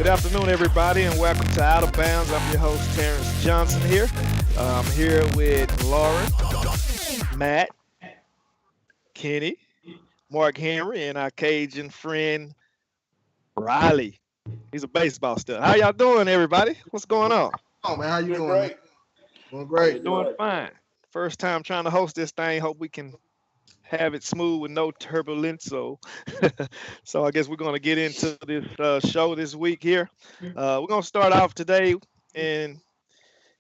afternoon, everybody, and welcome to Out of Bounds. I'm your host, Terrence Johnson here. I'm here with Lauren, Matt, Kenny, Mark Henry, and our Cajun friend, Riley. He's a baseball stud. How y'all doing, everybody? What's going on? Oh man, how you Doing doing, man? great. Doing How you great. Doing doing? fine. First time trying to host this thing. Hope we can have it smooth with no turbulence. So I guess we're going to get into this show this week here. We're going to start off today and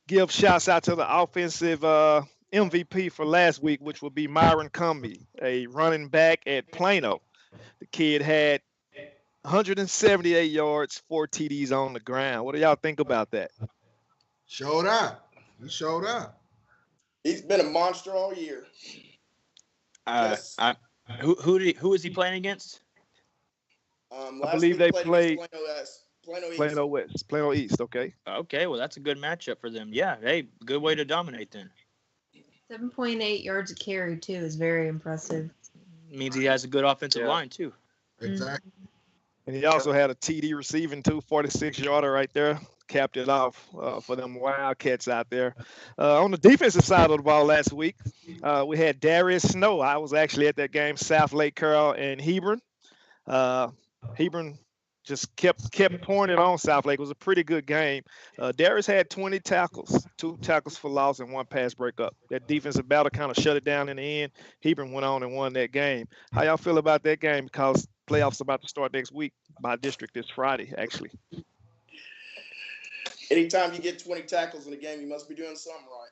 give shouts out to the offensive MVP for last week, which will be Myron Cumbie, a running back at Plano. The kid had 178 yards, 4 TDs on the ground. What do y'all think about that? Showed up. He showed up. He's been a monster all year. Uh, Just I, who is he playing against? I last believe week they played played against Plano East. Plano West, Plano East. Okay. Okay, well that's a good matchup for them. Yeah, hey, good way to dominate then. 7.8 yards a carry, too, is very impressive. Means he has a good offensive line too. Exactly. And he also had a TD receiving too, 46-yarder right there. Capped it off for them Wildcats out there. On the defensive side of the ball last week, we had Darius Snow. I was actually at that game, South Lake Carroll and Hebron. Hebron just kept pouring it on South Lake. It was a pretty good game. Darius had 20 tackles, 2 tackles for loss, and 1 pass breakup. That defensive battle kind of shut it down in the end. Hebron went on and won that game. How y'all feel about that game? Because playoffs about to start next week. My district is Friday, actually. Anytime you get 20 tackles in a game, you must be doing something right.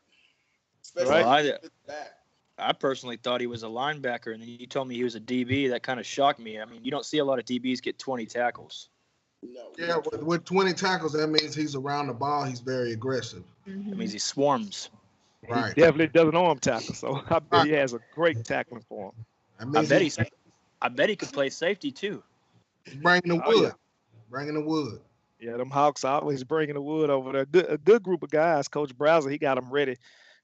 Especially Right. if it's back. I personally thought he was a linebacker, and then you told me he was a DB. That kind of shocked me. I mean, you don't see a lot of DBs get 20 tackles. No. Yeah, with 20 tackles, that means he's around the ball. He's very aggressive. Mhm. That means he swarms. Right. He definitely doesn't arm tackle, so I bet he has a great tackling for him. That I means bet he could play safety too. he's bringing the Oh, wood. yeah. Bringing the wood. Yeah, them Hawks always bringing the wood over there. A good group of guys. Coach Browser, he got them ready.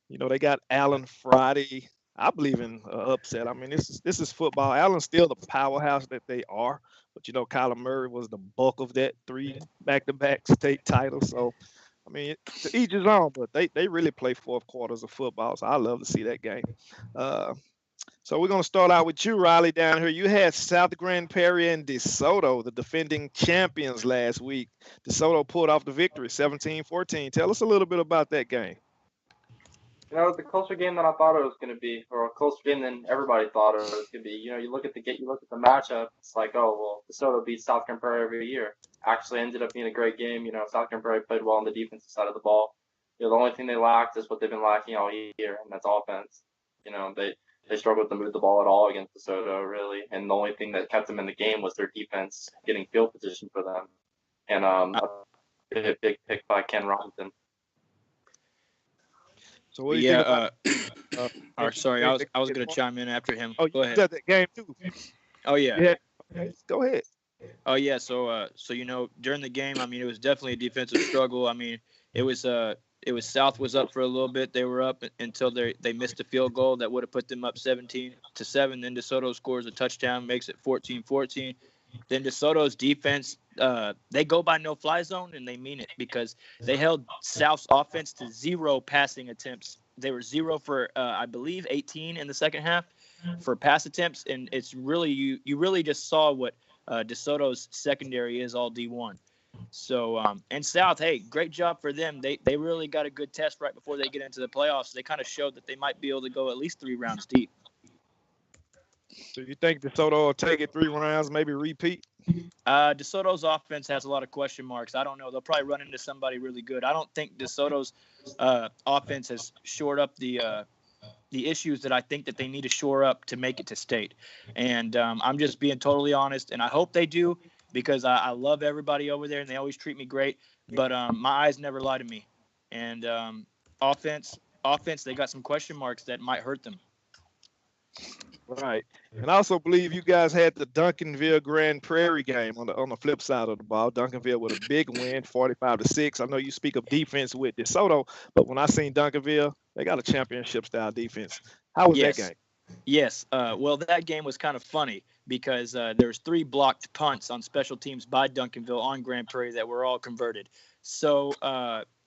You know, they got Allen Friday. I believe in upset. I mean, this is football. Allen's still the powerhouse that they are, but you know, Kyler Murray was the bulk of that 3 back-to-back state titles. So, I mean, to each his own, but they really play 4 quarters of football. So I love to see that game. So we're gonna start out with you, Riley, down here. You had South Grand Prairie and DeSoto, the defending champions last week. DeSoto pulled off the victory, 17-14. Tell us a little bit about that game. It was a closer game than I thought it was going to be, or a closer game than everybody thought it was going to be. You look at the matchup. It's like, oh well, DeSoto beats South Grand Prairie every year. Actually, ended up being a great game. South Grand Prairie played well on the defensive side of the ball. The only thing they lacked is what they've been lacking all year, and that's offense. They struggled to move the ball at all against DeSoto, really, and the only thing that kept them in the game was their defense getting field position for them, and a big pick by Ken Robinson. So what do you think about? Sorry, I was going to chime in after him. Oh, Go you ahead. got that game too. Oh yeah. Yeah. Okay, go ahead. Oh yeah, so during the game, I mean, it was definitely a defensive struggle. I mean, it was South was up for a little bit. They were up until they missed a field goal that would have put them up 17-7. Then DeSoto scores a touchdown, makes it 14-14. Then DeSoto's defense, they go by no fly zone, and they mean it because they held South's offense to 0 passing attempts. They were 0 for I believe 18 in the second half for pass attempts, and it's really you really just saw what DeSoto's secondary is all D1. So and South, hey, great job for them. They really got a good test right before they get into the playoffs. They kind of showed that they might be able to go at least 3 rounds deep. So you think DeSoto will take it 3 rounds, maybe repeat? DeSoto's offense has a lot of question marks. I don't know. They'll probably run into somebody really good. I don't think DeSoto's offense has shored up the issues that I think that they need to shore up to make it to state. And I'm just being totally honest, and I hope they do because I love everybody over there, and they always treat me great. But my eyes never lie to me. And offense, they got some question marks that might hurt them. Right. And I also believe you guys had the Duncanville Grand Prairie game on the flip side of the ball. Duncanville with a big win, 45-6. I know you speak of defense with DeSoto, but when I seen Duncanville, they got a championship style defense. How was that game? Yes. Well, that game was kind of funny because there was 3 blocked punts on special teams by Duncanville on Grand Prairie that were all converted. So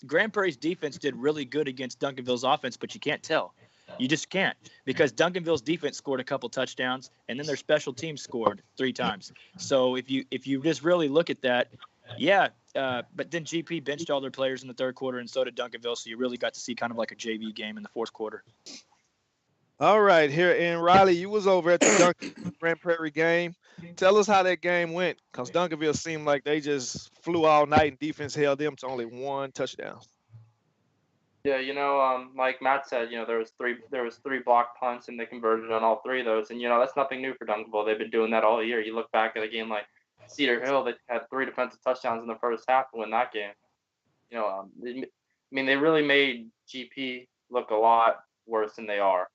Grand Prairie's defense did really good against Duncanville's offense, but you can't tell. You just can't, because Duncanville's defense scored a couple touchdowns, and then their special teams scored 3 times. So if you just really look at that, yeah. But then GP benched all their players in the third quarter, and so did Duncanville. So you really got to see kind of like a JV game in the fourth quarter. All right, here in Riley, you was over at the Grand Prairie game. Tell us how that game went, because Duncanville seemed like they just flew all night and defense held them to only 1 touchdown. Yeah, like Matt said, there was three block punts and they converted on all 3 of those, and that's nothing new for Duncanville. They've been doing that all year. You look back at a game like Cedar Hill, they had 3 defensive touchdowns in the first half to win that game. They really made GP look a lot worse than they are.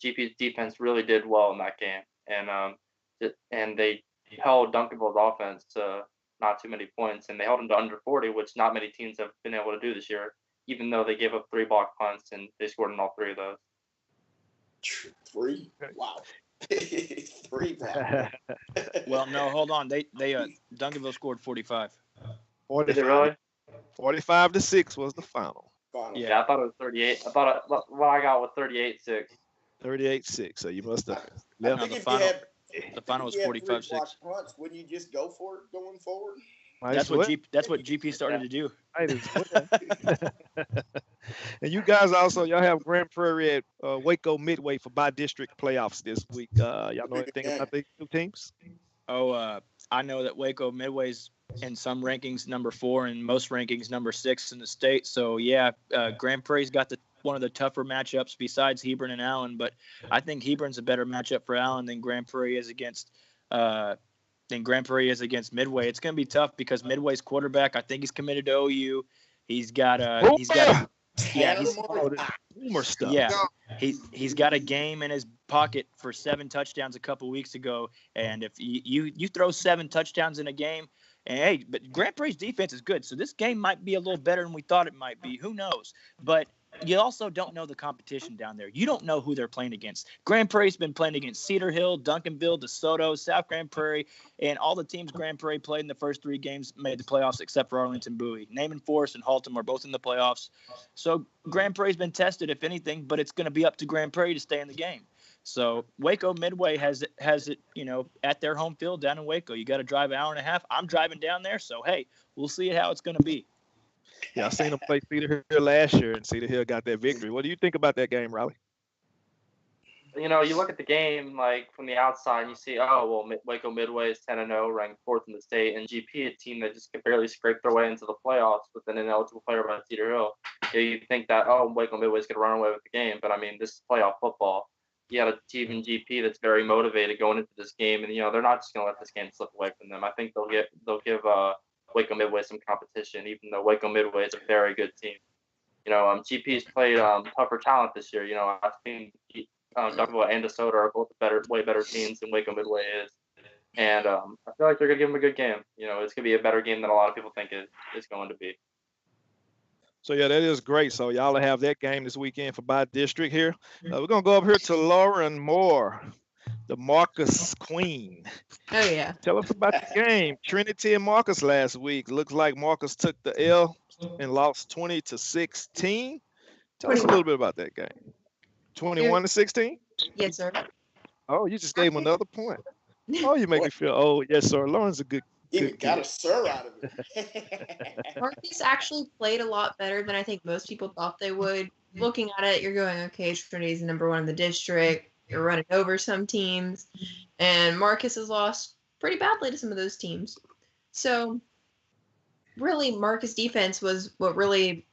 GP's defense really did well in that game, and they held Duncanville's offense to not too many points, and they held them to under 40, which not many teams have been able to do this year, even though they gave up 3 block punts and they scored in all 3 of those. 3? Wow. 3 block. Well, no, hold on. They Duncanville scored 45. Did it really? 45-6 was the final. Yeah, I thought it was 38. I thought what I got was 38-6. 38-6. So you must have No, left. the final was 45-6. Punts, wouldn't you just go for it going forward? That's what GP started to do. And you guys also, y'all have Grand Prairie at Waco Midway for by-district playoffs this week. Y'all know anything about these 2 teams? Oh, I know that Waco Midway's in some rankings number 4 and most rankings number 6 in the state. So yeah, Grand Prairie's got one of the tougher matchups besides Hebron and Allen, but I think Hebron's a better matchup for Allen than Grand Prairie is against Midway. It's going to be tough because Midway's quarterback, I think he's committed to OU. He's got a game in his pocket for 7 touchdowns a couple weeks ago, and if you throw 7 touchdowns in a game, and hey, but Grand Prairie's defense is good, so this game might be a little better than we thought it might be. Who knows? But you also don't know the competition down there. You don't know who they're playing against. Grand Prairie's been playing against Cedar Hill, Duncanville, DeSoto, South Grand Prairie, and all the teams Grand Prairie played in the first 3 games made the playoffs except for Arlington Bowie. Naaman Forest and Haltom are both in the playoffs. So Grand Prairie's been tested, if anything, but it's going to be up to Grand Prairie to stay in the game. So Waco Midway has it, at their home field down in Waco. You got to drive an hour and a half. I'm driving down there, so hey, we'll see how it's going to be. Yeah, I seen them play Cedar Hill last year, and Cedar Hill got that victory. What do you think about that game, Riley? You look at the game like from the outside, and you see, Waco Midway is 10-0, ranked 4th in the state, and GP, a team that just could barely scrape their way into the playoffs with an ineligible player by Cedar Hill. You think that Waco Midway's going to run away with the game, but this is playoff football. You got a team in GP that's very motivated going into this game, and they're not just going to let this game slip away from them. I think they'll give Waco Midway some competition, even though Waco Midway is a very good team. GP's played tougher talent this year. I think Duncanville and DeSoto are both way better teams than Waco Midway is, and I feel like they're going to give them a good game. It's going to be a better game than a lot of people think it's going to be. So, yeah, that is great. So, y'all will have that game this weekend for by district here. We're going to go up here to Lauren Moore, the Marcus Queen. Oh, yeah. Tell us about the game. Trinity and Marcus last week. Looks like Marcus took the L and lost 20-16. Tell us a little bit about that game. 21-16? Yes, sir. Oh, you just gave him another point. Oh, you make me feel old. Yes, sir. Lauren's a good Even got a sir out of it. Marcus actually played a lot better than I think most people thought they would. Looking at it, you're going, okay, Trinity's number 1 in the district. You're running over some teams. And Marcus has lost pretty badly to some of those teams. So, really, Marcus' defense was what really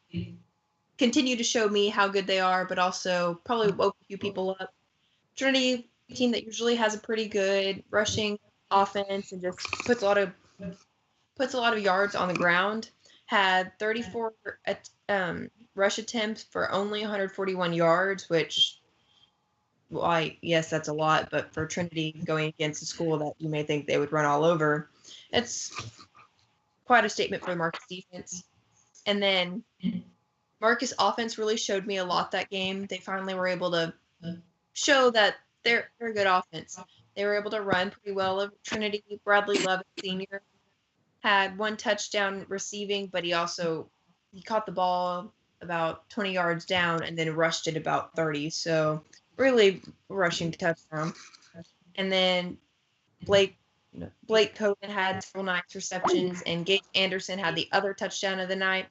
continued to show me how good they are, but also probably woke a few people up. Trinity, a team that usually has a pretty good rushing offense and just puts a lot of yards on the ground, had 34 rush attempts for only 141 yards, which, yes, that's a lot, but for Trinity going against a school that you may think they would run all over, it's quite a statement for the Marcus defense. And then Marcus offense really showed me a lot that game. They finally were able to show that they're a good offense. They were able to run pretty well over Trinity. Bradley Love, Sr., had 1 touchdown receiving, but he caught the ball about 20 yards down and then rushed it about 30. So really rushing touchdown. And then Blake Cohen had several nice receptions, and Gage Anderson had the other touchdown of the night.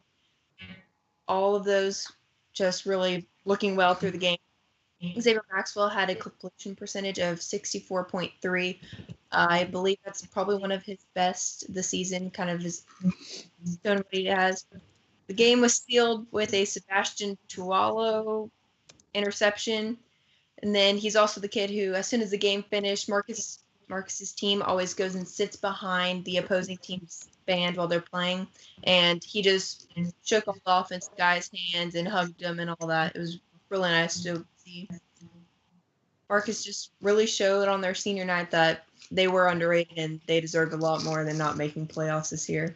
All of those just really looking well through the game. Xavier Maxwell had a completion percentage of 64.3. I believe that's probably one of his best this season, kind of his shown what he has. The game was sealed with a Sebastian Tualo interception. And then he's also the kid who, as soon as the game finished, Marcus's team always goes and sits behind the opposing team's band while they're playing. And he just shook all the offensive guys' hands and hugged them and all that. It was really nice to see. Marcus just really showed on their senior night that they were underrated and they deserved a lot more than not making playoffs this year.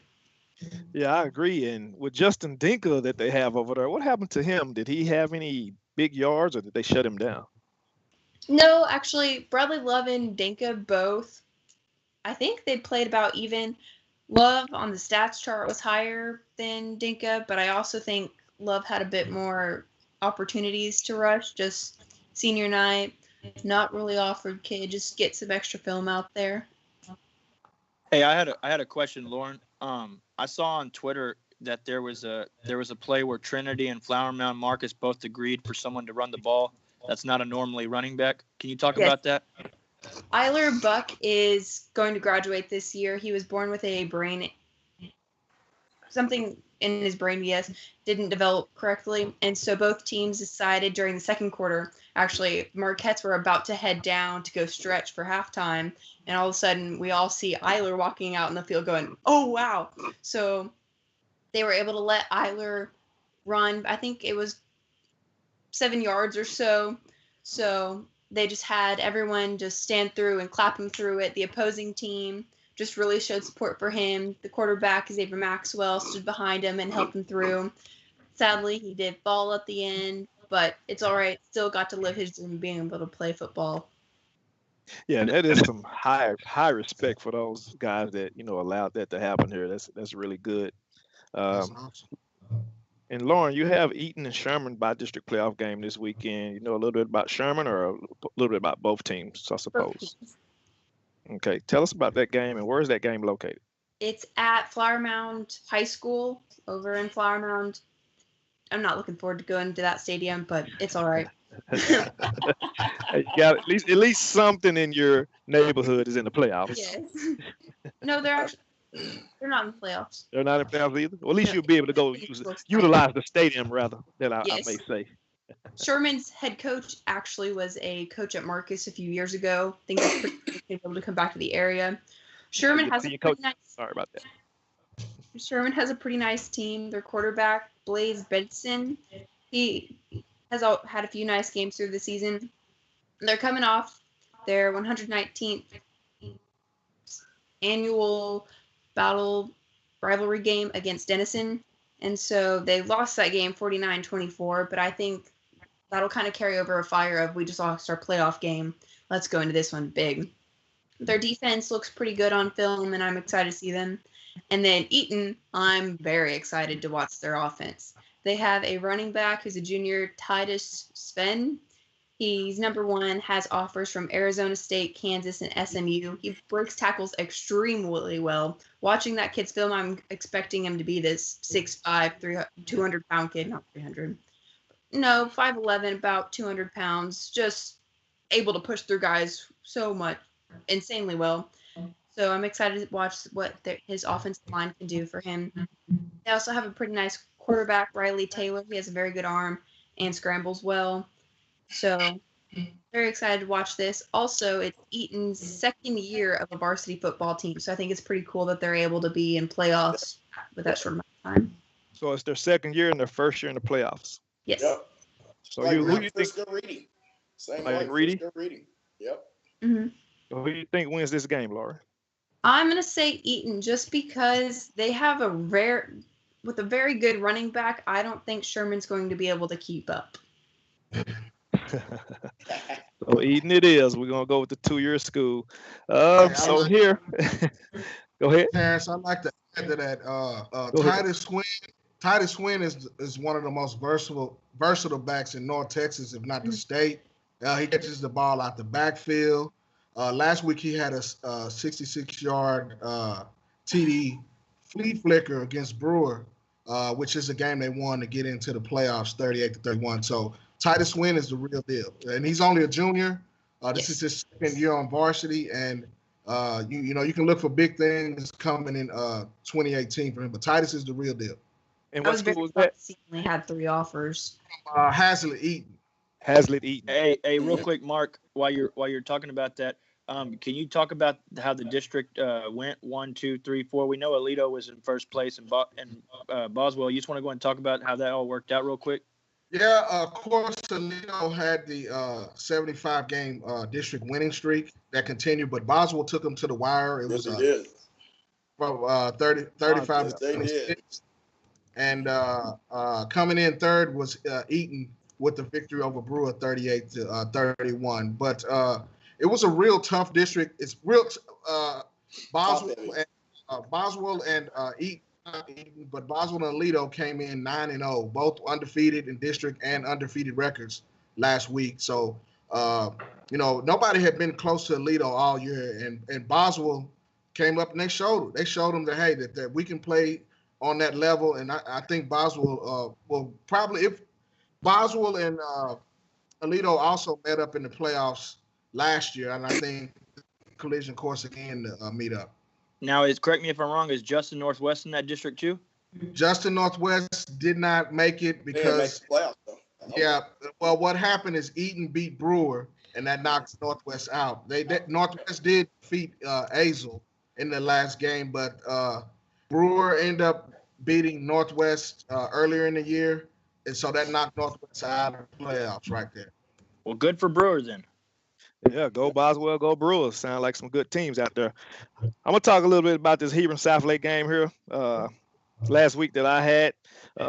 Yeah, I agree. And with Justin Dinker that they have over there, what happened to him? Did he have any big yards, or did they shut him down? No, actually, Bradley Love and Dinka both, I think they played about even. Love on the stats chart was higher than Dinka, but I also think Love had a bit more opportunities to rush. Just senior night, not really offered kid. Just get some extra film out there. Hey, I had a question, Lauren. I saw on Twitter that there was a play where Trinity and Flower Mound Marcus both agreed for someone to run the ball. That's not a normally running back. Can you talk about that? Eiler Buck is going to graduate this year. He was born with something in his brain, yes, didn't develop correctly. And so both teams decided during the second quarter, actually, Marquettes were about to head down to go stretch for halftime. And all of a sudden, we all see Eiler walking out in the field going, oh, wow. So they were able to let Eiler run. I think it was 7 yards or so. So they just had everyone just stand through and clap him through it. The opposing team just really showed support for him. The quarterback, Xavier Maxwell, stood behind him and helped him through. Sadly, he did fall at the end, but it's all right. Still got to live his dream of being able to play football. Yeah, that is some high respect for those guys that allowed that to happen here. That's really good. That's Um, awesome. and Lauren, you have Eaton and Sherman by district playoff game this weekend. You know a little bit about Sherman, or a little bit about both teams, I suppose. Okay, tell us about that game, and where is that game located? It's at Flower Mound High School over in Flower Mound. I'm not looking forward to going to that stadium, but it's all right. Hey, you got at least something in your neighborhood is in the playoffs. Yes. No, they're not in the playoffs. They're not in playoffs either. Well, at least No. you'll be able to go utilize the stadium rather than I Yes. may say. Sherman's head coach actually was a coach at Marcus a few years ago. I think that's pretty cool able to come back to the area. Sherman has a pretty nice. Sorry about that. Sherman has a pretty nice team. Their quarterback, Blaze Benson, he has had a few nice games through the season. They're coming off their 119th annual battle rivalry game against Denison. And so they lost that game 49-24, but I think that'll kind of carry over a fire of we just lost our playoff game. Let's go into this one big. Their defense looks pretty good on film, and I'm excited to see them. And then Eaton, I'm very excited to watch their offense. They have a running back who's a junior, Titus Sven. He's number 1, has offers from Arizona State, Kansas, and SMU. He breaks tackles extremely well. Watching that kid's film, I'm expecting him to be this 6'5", 200-pound kid, not 300. No, 5'11", about 200 pounds, just able to push through guys so much, insanely well. So I'm excited to watch what his offensive line can do for him. They also have a pretty nice quarterback, Riley Taylor. He has a very good arm and scrambles well. So very excited to watch this. Also, it's Eaton's second year of a varsity football team. So I think it's pretty cool that they're able to be in playoffs with that short amount of time. So it's their second year and their first year in the playoffs. Yes. Yep. So Like who do you think? Frisco Reading. Same Like like Reedy? Frisco Reading. Yep. Mm-hmm. Who do you think wins this game, Laura? I'm going to say Eaton just because they have with a very good running back. I don't think Sherman's going to be able to keep up. So Eden it is. We're gonna go with the 2-year school. Hey, I So like here, go ahead. Terrence. I like to add to that. Go ahead. Titus Swin is one of the most versatile backs in North Texas, if not the state. He catches the ball out the backfield. Last week he had a 66-yard TD flea flicker against Brewer, which is a game they won to get into the playoffs, 38-31. So Titus Swin is the real deal, and he's only a junior. This is his second year on varsity, and you can look for big things coming in 2018 for him. But Titus is the real deal. And I what was school very was shocked that? to see he only had 3 offers. Hazlitt Eaton. Hazlitt Eaton. Hey, real quick, Mark, while you're talking about that, can you talk about how the district went 1, 2, 3, 4? We know Alito was in first place, and Boswell. You just want to go and talk about how that all worked out real quick? Yeah, of course, Alito had the 75-game district winning streak that continued, but Boswell took him to the wire. It was Yes, he did. 35 Yes, they did. 26. And coming in third was Eaton with the victory over Brewer 38-31. But it was a real tough district. It's real Boswell and Eaton, but Boswell and Alito came in 9-0, both undefeated in district and undefeated records last week. So nobody had been close to Alito all year, and Boswell came up and they showed them that hey, that we can play on that level, and I think Boswell will probably, if Boswell and Alito also met up in the playoffs last year, and I think collision course again to meet up. Now, correct me if I'm wrong, is Justin Northwest in that district too? Justin Northwest did not make it because playoffs, though. yeah, well, what happened is Eaton beat Brewer, and that knocks Northwest out. Northwest did defeat Azle in the last game, but Brewer ended up beating Northwest earlier in the year, and so that knocked Northwest out of the playoffs right there. Well, good for Brewers then. Yeah, go Boswell, go Brewers. Sound like some good teams out there. I'm gonna talk a little bit about this Hebron South Lake game here. Last week that I had,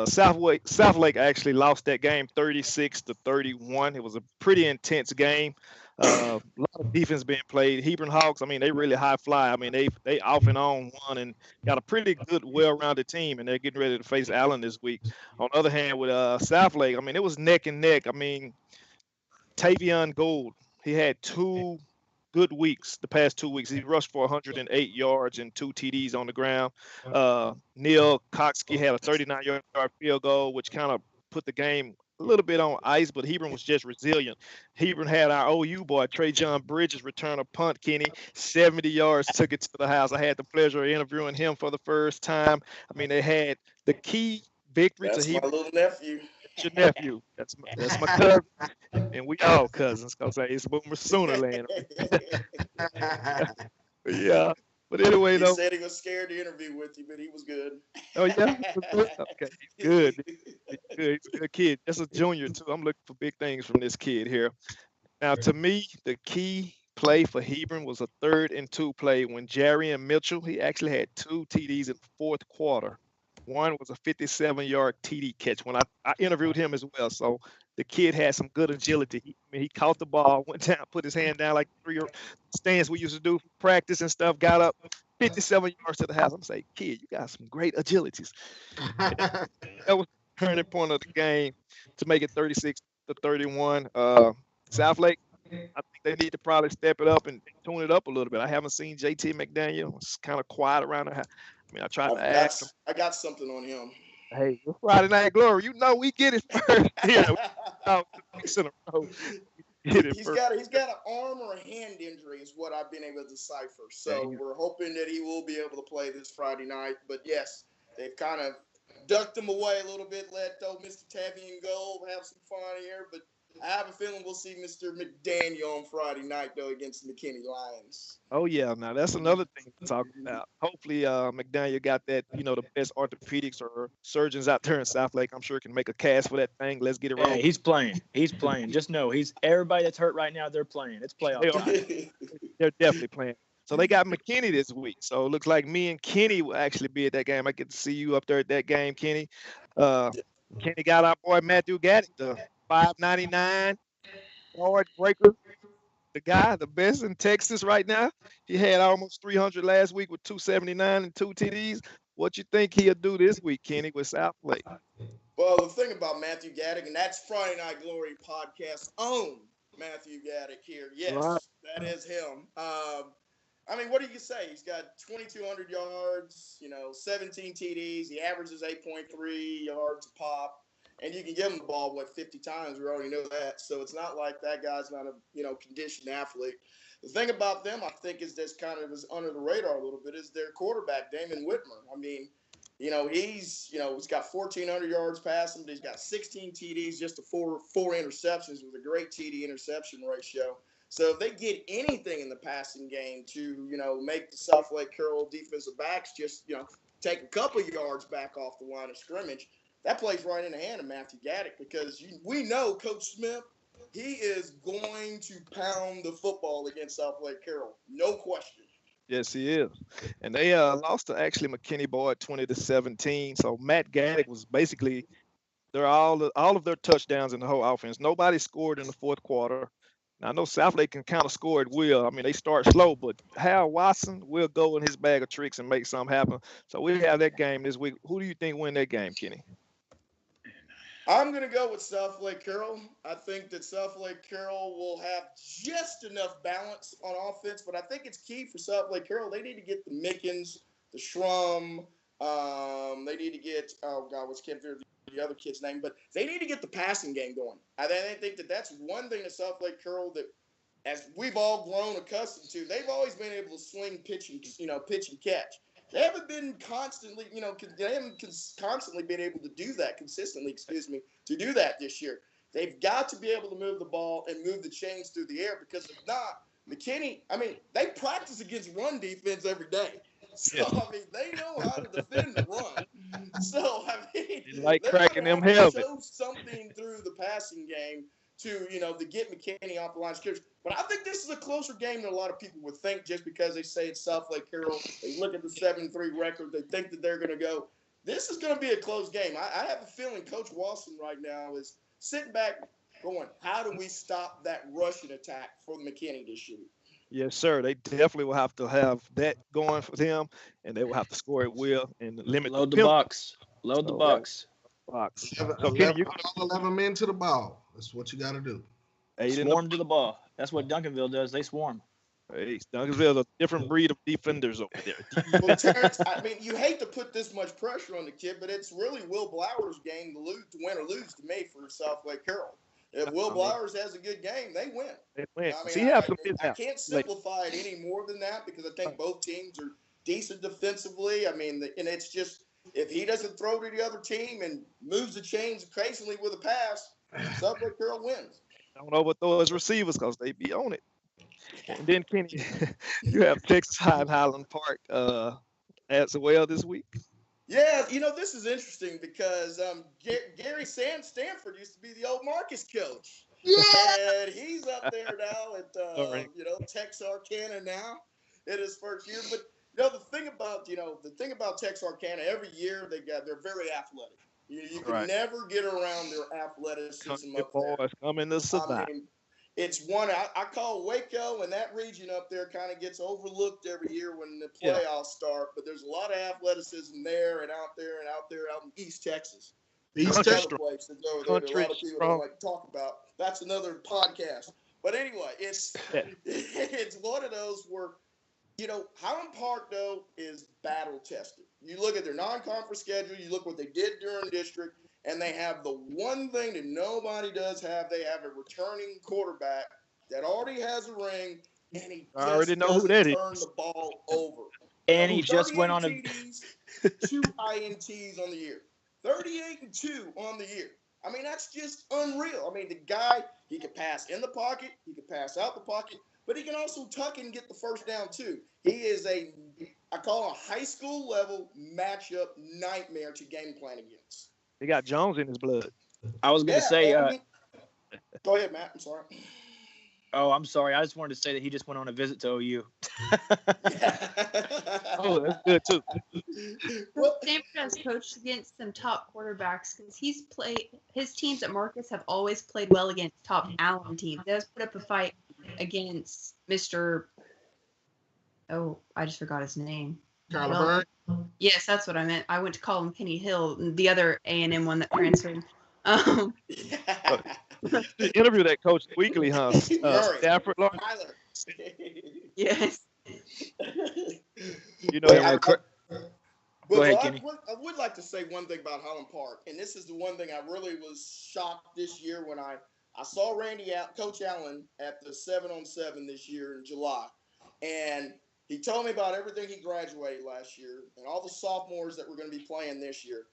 South Lake actually lost that game 36-31. It was a pretty intense game. A lot of defense being played. Hebron Hawks, I mean, they really high fly. I mean, they off and on won and got a pretty good, well-rounded team, and they're getting ready to face Allen this week. On the other hand, with South Lake, I mean, it was neck and neck. I mean, Tavion Gould, he had 2 good weeks the past 2 weeks. He rushed for 108 yards and 2 TDs on the ground. Neil Kotsky had a 39-yard field goal, which kind of put the game a little bit on ice, but Hebron was just resilient. Hebron had our OU boy, Trey John Bridges, return a punt, Kenny, 70 yards, took it to the house. I had the pleasure of interviewing him for the first time. I mean, they had the key victory That's to Hebron. my little nephew. Your nephew. That's my cousin. And we all cousins, because it's Boomer Sooner land. Yeah. But anyway, He though. said he was scared to interview with you, but he was good. Oh, yeah? Okay, he's good. He's good. He's a good kid. Just a junior, too. I'm looking for big things from this kid here. Now, to me, the key play for Hebron was a 3rd and 2 play when Jarian Mitchell, he actually had 2 TDs in the fourth quarter. One was a 57-yard TD catch when I interviewed him as well. So the kid had some good agility. He caught the ball, went down, put his hand down like 3 stands we used to do for practice and stuff, got up 57 yards to the house. I'm saying, kid, you got some great agilities. That was the turning point of the game to make it 36-31. South Lake, I think they need to probably step it up and tune it up a little bit. I haven't seen JT McDaniel. It's kind of quiet around the house. I mean, I tried to ask him. I got something on him. Hey, it's Friday Night Glory. You know we get it first. Yeah, He's got an arm or a hand injury is what I've been able to decipher. So we're hoping that he will be able to play this Friday night. But yes, they've kind of ducked him away a little bit, let Mr. Tavian go, have some fun here. But I have a feeling we'll see Mr. McDaniel on Friday night, though, against the McKinney Lions. Oh, yeah. Now, that's another thing to talk about. Hopefully, McDaniel got that, the best orthopedics or surgeons out there in South Lake. I'm sure can make a cast for that thing. Let's get it rolling. He's playing. He's playing. Just know everybody that's hurt right now, they're playing. It's playoff time. They're definitely playing. So they got McKinney this week. So it looks like me and Kenny will actually be at that game. I get to see you up there at that game, Kenny. Kenny got our boy Matthew Gaddick, the $5.99 yard breaker. the guy, the best in Texas right now. He had almost 300 last week with 279 and 2 TDs. What you think he'll do this week, Kenny, with South Lake? Well, the thing about Matthew Gaddick, and that's Friday Night Glory podcast own Matthew Gaddick here. Right. Yes, that is him. I mean, what do you say? He's got 2,200 yards, 17 TDs. He averages 8.3 yards a pop. And you can give him the ball, 50 times? We already know that. So it's not like that guy's not a, conditioned athlete. The thing about them, I think, is that's kind of is under the radar a little bit is their quarterback, Damon Whitmer. I mean, he's got 1,400 yards passing, but he's got 16 TDs, just four interceptions with a great TD interception ratio. So if they get anything in the passing game to, make the South Lake Carroll defensive backs just, take a couple of yards back off the line of scrimmage, that plays right in the hand of Matthew Gaddick because we know Coach Smith, he is going to pound the football against South Lake Carroll. No question. Yes, he is. And they lost to actually McKinney Boyd 20-17. So Matt Gaddick was basically all of their touchdowns in the whole offense. Nobody scored in the fourth quarter. Now, I know South Lake can kind of score at will. I mean, they start slow, but Hal Watson will go in his bag of tricks and make something happen. So we have that game this week. Who do you think win that game, Kenny? I'm going to go with South Lake Carroll. I think that South Lake Carroll will have just enough balance on offense, but I think it's key for South Lake Carroll. They need to get the Mickens, the Shrum. They need to get, can't remember the other kid's name, but they need to get the passing game going. I think that that's one thing that South Lake Carroll that, as we've all grown accustomed to, they've always been able to swing, pitch, and catch. They haven't been constantly, constantly been able to do that consistently, to do that this year. They've got to be able to move the ball and move the chains through the air because if not, McKinney, they practice against run defense every day. So, they know how to defend the run. So, You like they're cracking going them to have to helmets. show something through the passing game to get McKinney off the line of scrimmage. But I think this is a closer game than a lot of people would think just because they say it's South Lake Carroll. They look at the 7-3 record. They think that they're going to go. This is going to be a close game. I have a feeling Coach Walson right now is sitting back going, how do we stop that rushing attack for McKinney this year? Yes, sir. They definitely will have to have that going for them, and they will have to score at will and limit Load the penalty box. Load the box. box. 11, So, Kenny, you all 11 men to the ball. That's what you got to do. Swarm to the ball. That's what Duncanville does. They swarm. Hey, Duncansville's a different breed of defenders over there. Well, Terrence, you hate to put this much pressure on the kid, but it's really Will Blower's game to win or lose to me for South Lake Carroll. If Will Blowers has a good game, they win. They win. I can't simplify it any more than that because I think both teams are decent defensively. And it's just if he doesn't throw to the other team and moves the chains occasionally with a pass, South Lake Carroll wins. Don't overthrow his receivers because they be on it. And then, Kenny, you have Texas High and Highland Park as well this week. Yeah, this is interesting because Gary Stanford used to be the old Marcus coach. Yeah. And he's up there now at Texarkana now in his first year. But the thing about Texarkana, every year they're very athletic. You can never get around their athleticism up there. Boys coming to survive. It's one I call Waco, and that region up there kind of gets overlooked every year when the playoffs start. But there's a lot of athleticism there and out in East Texas. East Texas place that a lot of people don't like to talk about. That's another podcast. But anyway, it's one of those where Highland Park though is battle tested. You look at their non-conference schedule. You look what they did during district. And they have the one thing that nobody does have. They have a returning quarterback that already has a ring, and he just doesn't turn the ball over. And he just went on TDs, 2 INTs on the year. 38-2 on the year. That's just unreal. The guy, he can pass in the pocket. He can pass out the pocket. But he can also tuck and get the first down, too. He is I call a high school level matchup nightmare to game plan against. He got Jones in his blood. I was going to say. Go ahead, Matt. I'm sorry. Oh, I'm sorry. I just wanted to say that he just went on a visit to OU. Oh, that's good too. Well, Stanford has coached against some top quarterbacks because his teams at Marcus have always played well against top Allen teams. They always put up a fight. against Mr. Oh, I just forgot his name. Kyler Bird. Yes, that's what I meant. I went to call him Penny Hill, the other A&M one that transferred. Um, The interview that Coach Weekly, huh? Stafford, Lawrence. Tyler. yes. You know, Yeah, Go ahead, But Kenny. I would like to say one thing about Highland Park, and this is the one thing I really was shocked this year when I saw Coach Allen at the 7-on-7 this year in July, and he told me about everything he graduated last year and all the sophomores that were going to be playing this year.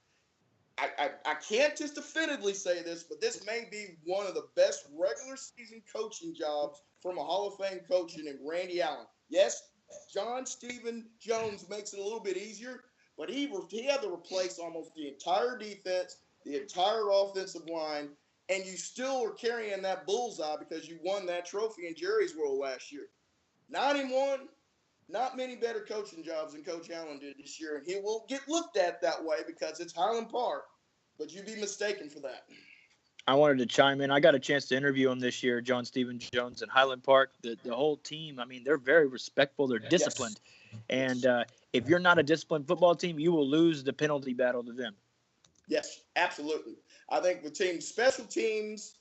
I can't just definitively say this, but this may be one of the best regular season coaching jobs from a Hall of Fame coach named Randy Allen. Yes, John Stephen Jones makes it a little bit easier, but he had to replace almost the entire defense, the entire offensive line, and you still were carrying that bullseye because you won that trophy in Jerry's World last year. 9-1, not many better coaching jobs than Coach Allen did this year, and he will get looked at that way because it's Highland Park, but you'd be mistaken for that. I wanted to chime in. I got a chance to interview him this year, John Stephen Jones in Highland Park. The whole team, I mean, they're very respectful. They're disciplined. Yes. And if you're not a disciplined football team, you will lose the penalty battle to them. Yes, absolutely. I think the team, special teams,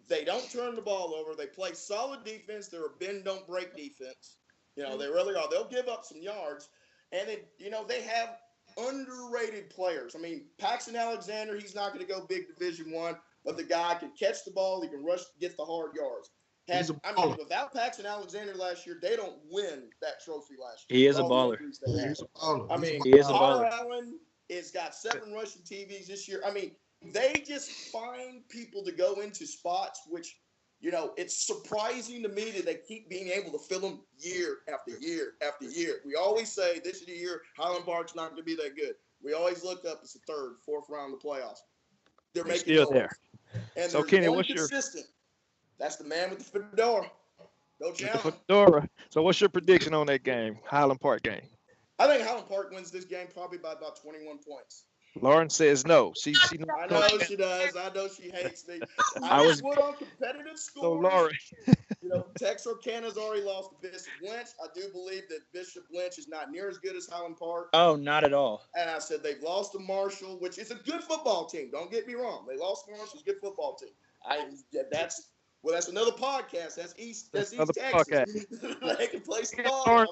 they don't turn the ball over. They play solid defense. They're a bend, don't break defense. You know, they really are. They'll give up some yards. And, they have underrated players. I mean, Paxton Alexander, he's not going to go big Division I, but the guy can catch the ball. He can rush, get the hard yards. Without Paxton Alexander last year, they don't win that trophy last year. He is a baller. He is a baller. Allen has got 7 rushing TVs this year. I mean, they just find people to go into spots, which, it's surprising to me that they keep being able to fill them year after year after year. We always say this is the year Highland Park's not going to be that good. We always look up, it's the 3rd, 4th round of the playoffs. They're making still there. And so, there's Kenny, one consistent. That's the man with the fedora. Coach Allen. So what's your prediction on that game, Highland Park game? I think Highland Park wins this game probably by about 21 points. Lauren says no. She I know she does. I know she hates me. I just went on competitive scores. So Lauren. Texarkana's already lost to Bishop Lynch. I do believe that Bishop Lynch is not near as good as Highland Park. Oh, not at all. And I said they've lost to Marshall, which is a good football team. Don't get me wrong. They lost to Marshall's good football team. That's another podcast. That's East Texas. They can play some ball.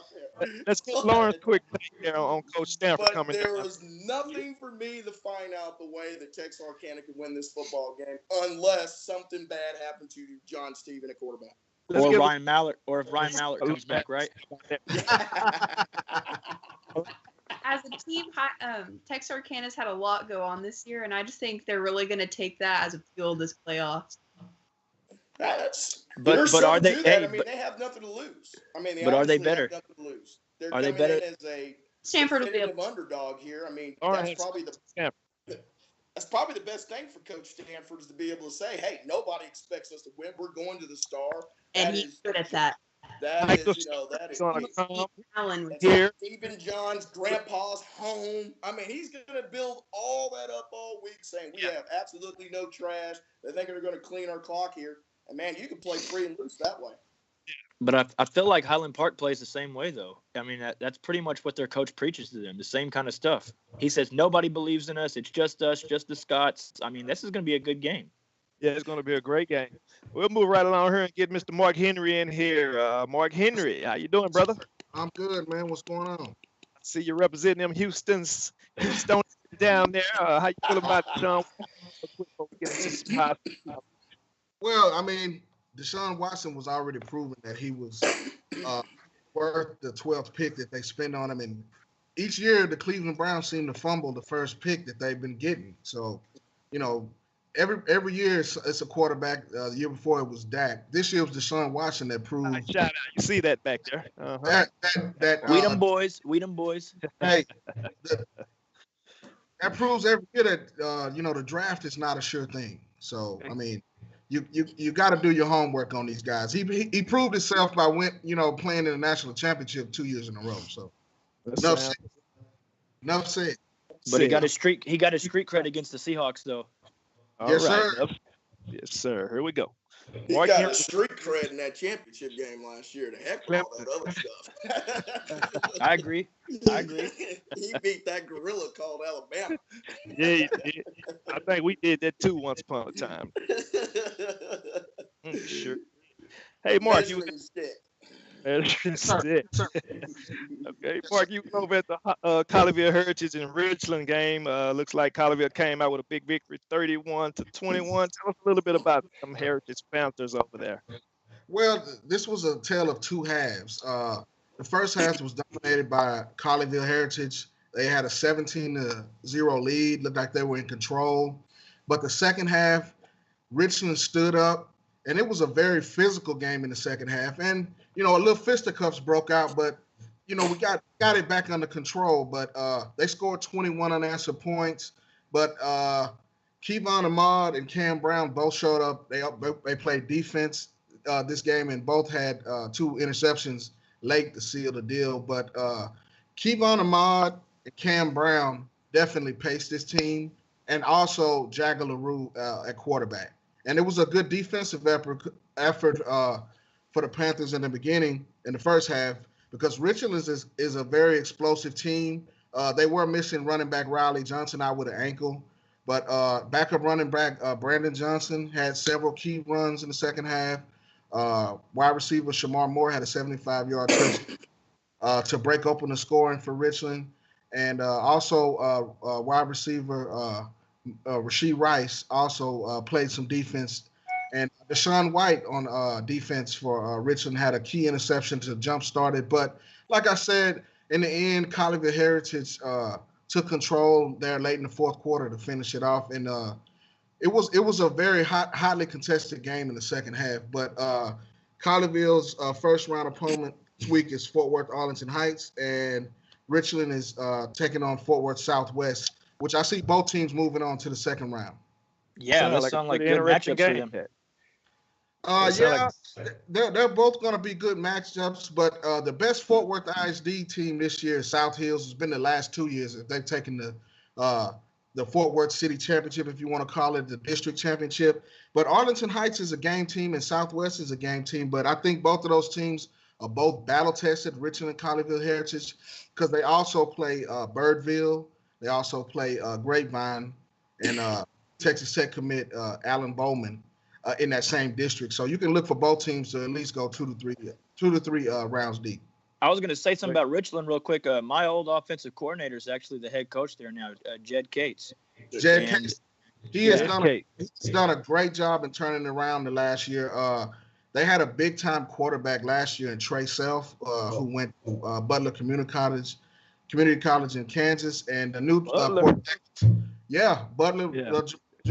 Let's get Lauren's quick take there on Coach Stanford coming down. But there was nothing for me to find out the way that Texarkana could win this football game unless something bad happened to John Stephen at quarterback. Or Ryan Mallett, or if Ryan Mallett comes back, right? As a team, Texarkana's had a lot go on this year, and I just think they're really going to take that as a fuel this playoffs. But are they? Hey, they have nothing to lose. But are they better? Have nothing to lose. They're are they better as a Stanford will be an underdog here? That's probably the best thing for Coach Stanford is to be able to say, "Hey, nobody expects us to win. We're going to the Star." And he's good at that. That is Allen here. Stephen John's grandpa's home. He's going to build all that up all week, saying we have absolutely no trash. They think they're going to clean our clock here. And, man, you can play free and loose that way. But I feel like Highland Park plays the same way, though. That's pretty much what their coach preaches to them, the same kind of stuff. He says, nobody believes in us. It's just us, just the Scots. This is going to be a good game. Yeah, it's going to be a great game. We'll move right along here and get Mr. Mark Henry in here. Mark Henry, how you doing, brother? I'm good, man. What's going on? I see you representing them Houston down there. How you feel about Sean? Well, Deshaun Watson was already proven that he was worth the 12th pick that they spend on him. And each year, the Cleveland Browns seem to fumble the first pick that they've been getting. So, every year it's a quarterback. The year before it was Dak. This year was Deshaun Watson that proved. Shout out. You see that back there. We them boys. Hey, that proves every year that, the draft is not a sure thing. So, You got to do your homework on these guys. He proved himself by playing in the national championship 2 years in a row. So enough said. But he got his streak. He got his street cred against the Seahawks, though. Yes, sir. Yes, sir. Here we go. He Mark got a Henry, street cred in that championship game last year. The heck with all that other stuff. I agree. He beat that gorilla called Alabama. yeah, he did. I think we did that too once upon a time. Sure. Hey, Mark, you Measuring stick. Sir, Shit. sir. Okay, Mark, you went over at the Colleyville Heritage and Richland game. Looks like Colleyville came out with a big victory, 31-21. Tell us a little bit about some Heritage Panthers over there. Well, this was a tale of two halves. The first half was dominated by Colleyville Heritage. They had a 17-0 lead. Looked like they were in control. But the second half, Richland stood up, and it was a very physical game in the second half. And a little fisticuffs broke out, but we got it back under control. But they scored 21 unanswered points. But Kevon Ahmad and Cam Brown both showed up. They played defense this game, and both had 2 interceptions late to seal the deal. But Kevon Ahmad and Cam Brown definitely paced this team, and also Jagger LaRue at quarterback. And it was a good defensive effort for the Panthers in the beginning, in the first half, because Richland is a very explosive team. They were missing running back Riley Johnson out with an ankle, but backup running back Brandon Johnson had several key runs in the second half. Wide receiver Shamar Moore had a 75-yard touch to break open the scoring for Richland. And also wide receiver Rasheed Rice also played some defense. And Deshaun White on defense for Richland had a key interception to jump-start it. But like I said, in the end, Colleyville Heritage took control there late in the fourth quarter to finish it off. And it was a very hotly contested game in the second half. But Colleyville's first-round opponent this week is Fort Worth Arlington Heights, and Richland is taking on Fort Worth Southwest, which I see both teams moving on to the second round. Yeah, those sound like good matchups for them. Yeah, they're both going to be good matchups, but the best Fort Worth ISD team this year, South Hills, has been the last 2 years. They've taken the Fort Worth City Championship, if you want to call it the district championship. But Arlington Heights is a game team, and Southwest is a game team. But I think both of those teams are both battle-tested, Richland and Colleyville Heritage, because they also play Birdville. They also play Grapevine and Texas Tech commit Alan Bowman in that same district. So you can look for both teams to at least go two to three rounds deep. I was going to say something about Richland real quick. My old offensive coordinator is actually the head coach there now, Jed Cates. Jed Cates. He's done a great job in turning around the last year. They had a big-time quarterback last year in Trey Self, who went to Butler Community College in Kansas, and the new quarterback. Yeah, Butler. Yeah.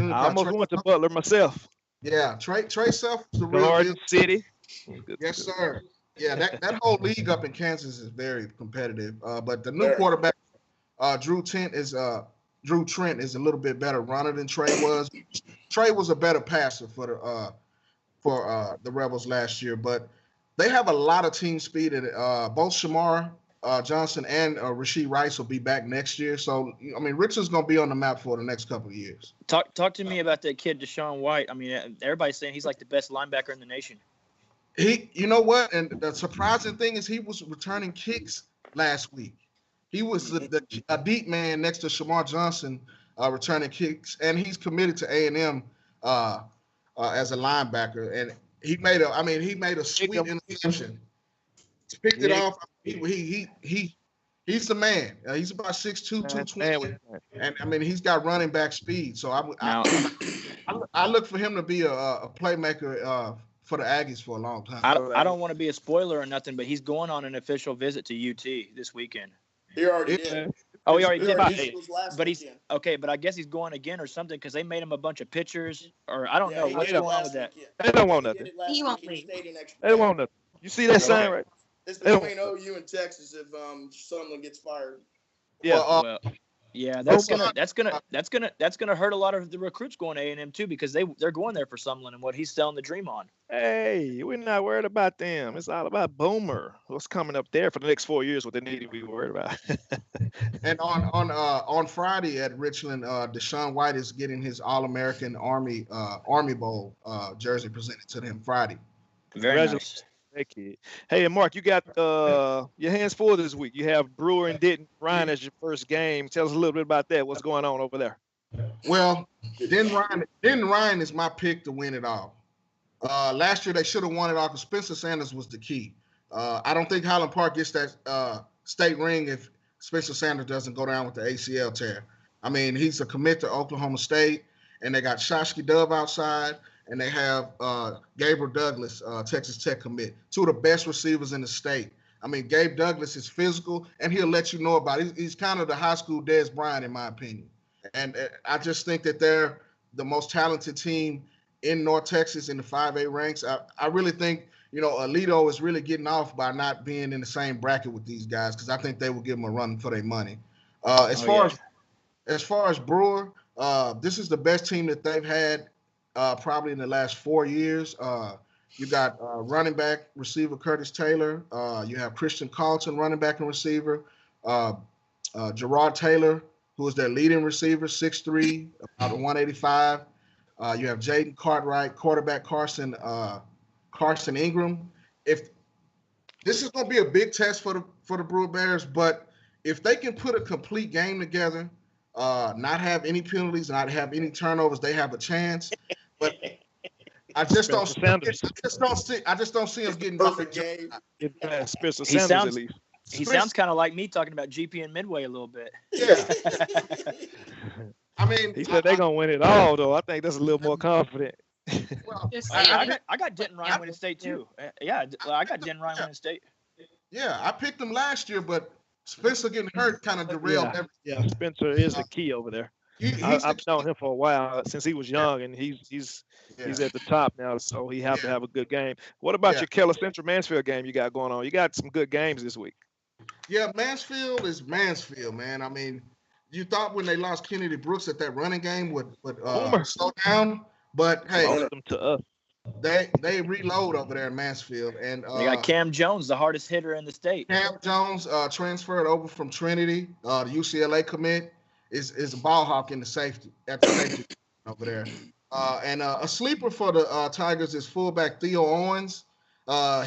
I almost went to Butler myself. Yeah, Trey Self is the real Garden City. Yes, sir. Yeah, that whole league up in Kansas is very competitive. But the new quarterback, Drew Trent is a little bit better runner than Trey was. Trey was a better passer for the Rebels last year, but they have a lot of team speed. And both Shamar Johnson and Rasheed Rice will be back next year. So, I mean, Richard's going to be on the map for the next couple of years. Talk to me about that kid, Deshaun White. I mean, everybody's saying he's like the best linebacker in the nation. You know what? And the surprising thing is he was returning kicks last week. He was a deep man next to Shamar Johnson returning kicks, and he's committed to A&M as a linebacker. And he made a sweet interception. He picked it off. He's the man. He's about 6'2", 220, and I mean he's got running back speed. So I look for him to be a playmaker for the Aggies for a long time. I don't want to be a spoiler or nothing, but he's going on an official visit to UT this weekend. He already did. Oh, he already did. But he's okay. But I guess he's going again or something because they made him a bunch of pictures, or I don't know what's going on with that. They don't want nothing. He won't leave. They don't want nothing. You see that sign right? It's between OU and Texas if Sumlin gets fired. Yeah. Yeah, Oh, that's gonna hurt a lot of the recruits going to A&M too, because they're going there for Sumlin and what he's selling the dream on. Hey, we're not worried about them. It's all about Boomer. What's coming up there for the next 4 years? What they need to be worried about. And on Friday at Richland, Deshaun White is getting his All-American Army Bowl jersey presented to him Friday. Very nice. Thank you. Hey, and Mark, you got your hands full this week. You have Brewer and Denton Ryan as your first game. Tell us a little bit about that. What's going on over there? Well, Denton Ryan is my pick to win it all. Last year they should have won it all because Spencer Sanders was the key. I don't think Highland Park gets that state ring if Spencer Sanders doesn't go down with the ACL tear. I mean, he's a commit to Oklahoma State, and they got Shoshki Dove outside, and they have Gabriel Douglas, Texas Tech commit, two of the best receivers in the state. I mean, Gabe Douglas is physical, and he'll let you know about it. He's kind of the high school Dez Bryant, in my opinion. And I just think that they're the most talented team in North Texas in the 5A ranks. I really think, Alito is really getting off by not being in the same bracket with these guys because I think they will give them a run for their money. As far as Brewer, this is the best team that they've had probably in the last 4 years. You got running back receiver Curtis Taylor. You have Christian Carlton, running back and receiver. Gerard Taylor, who is their leading receiver, 6'3", about 185. You have Jaden Cartwright, quarterback Carson Ingram. If this is going to be a big test for the Brewer Bears, but if they can put a complete game together, not have any penalties, not have any turnovers, they have a chance. But I just don't see him getting perfect game. Spencer Sanders at least. He sounds kind of like me talking about GP and Midway a little bit. Yeah. I mean, he said they're gonna win it all, though. I think that's a little more confident. Well, I got Denton Ryan winning state too. Yeah, I got Denton Ryan winning state. Yeah, I picked him last year, but Spencer getting hurt kind of derailed everything. Yeah, Spencer is the key over there. I've known him for a while since he was young, and he's at the top now, so he have to have a good game. What about your Keller Central Mansfield game you got going on? You got some good games this week. Yeah, Mansfield is Mansfield, man. I mean, you thought when they lost Kennedy Brooks that running game would slow down, but hey, them to us. They reload over there in Mansfield, and they got Cam Jones, the hardest hitter in the state. Cam Jones transferred over from Trinity, the UCLA commit, is a ball hawk in the safety over there. And a sleeper for the Tigers is fullback Theo Owens.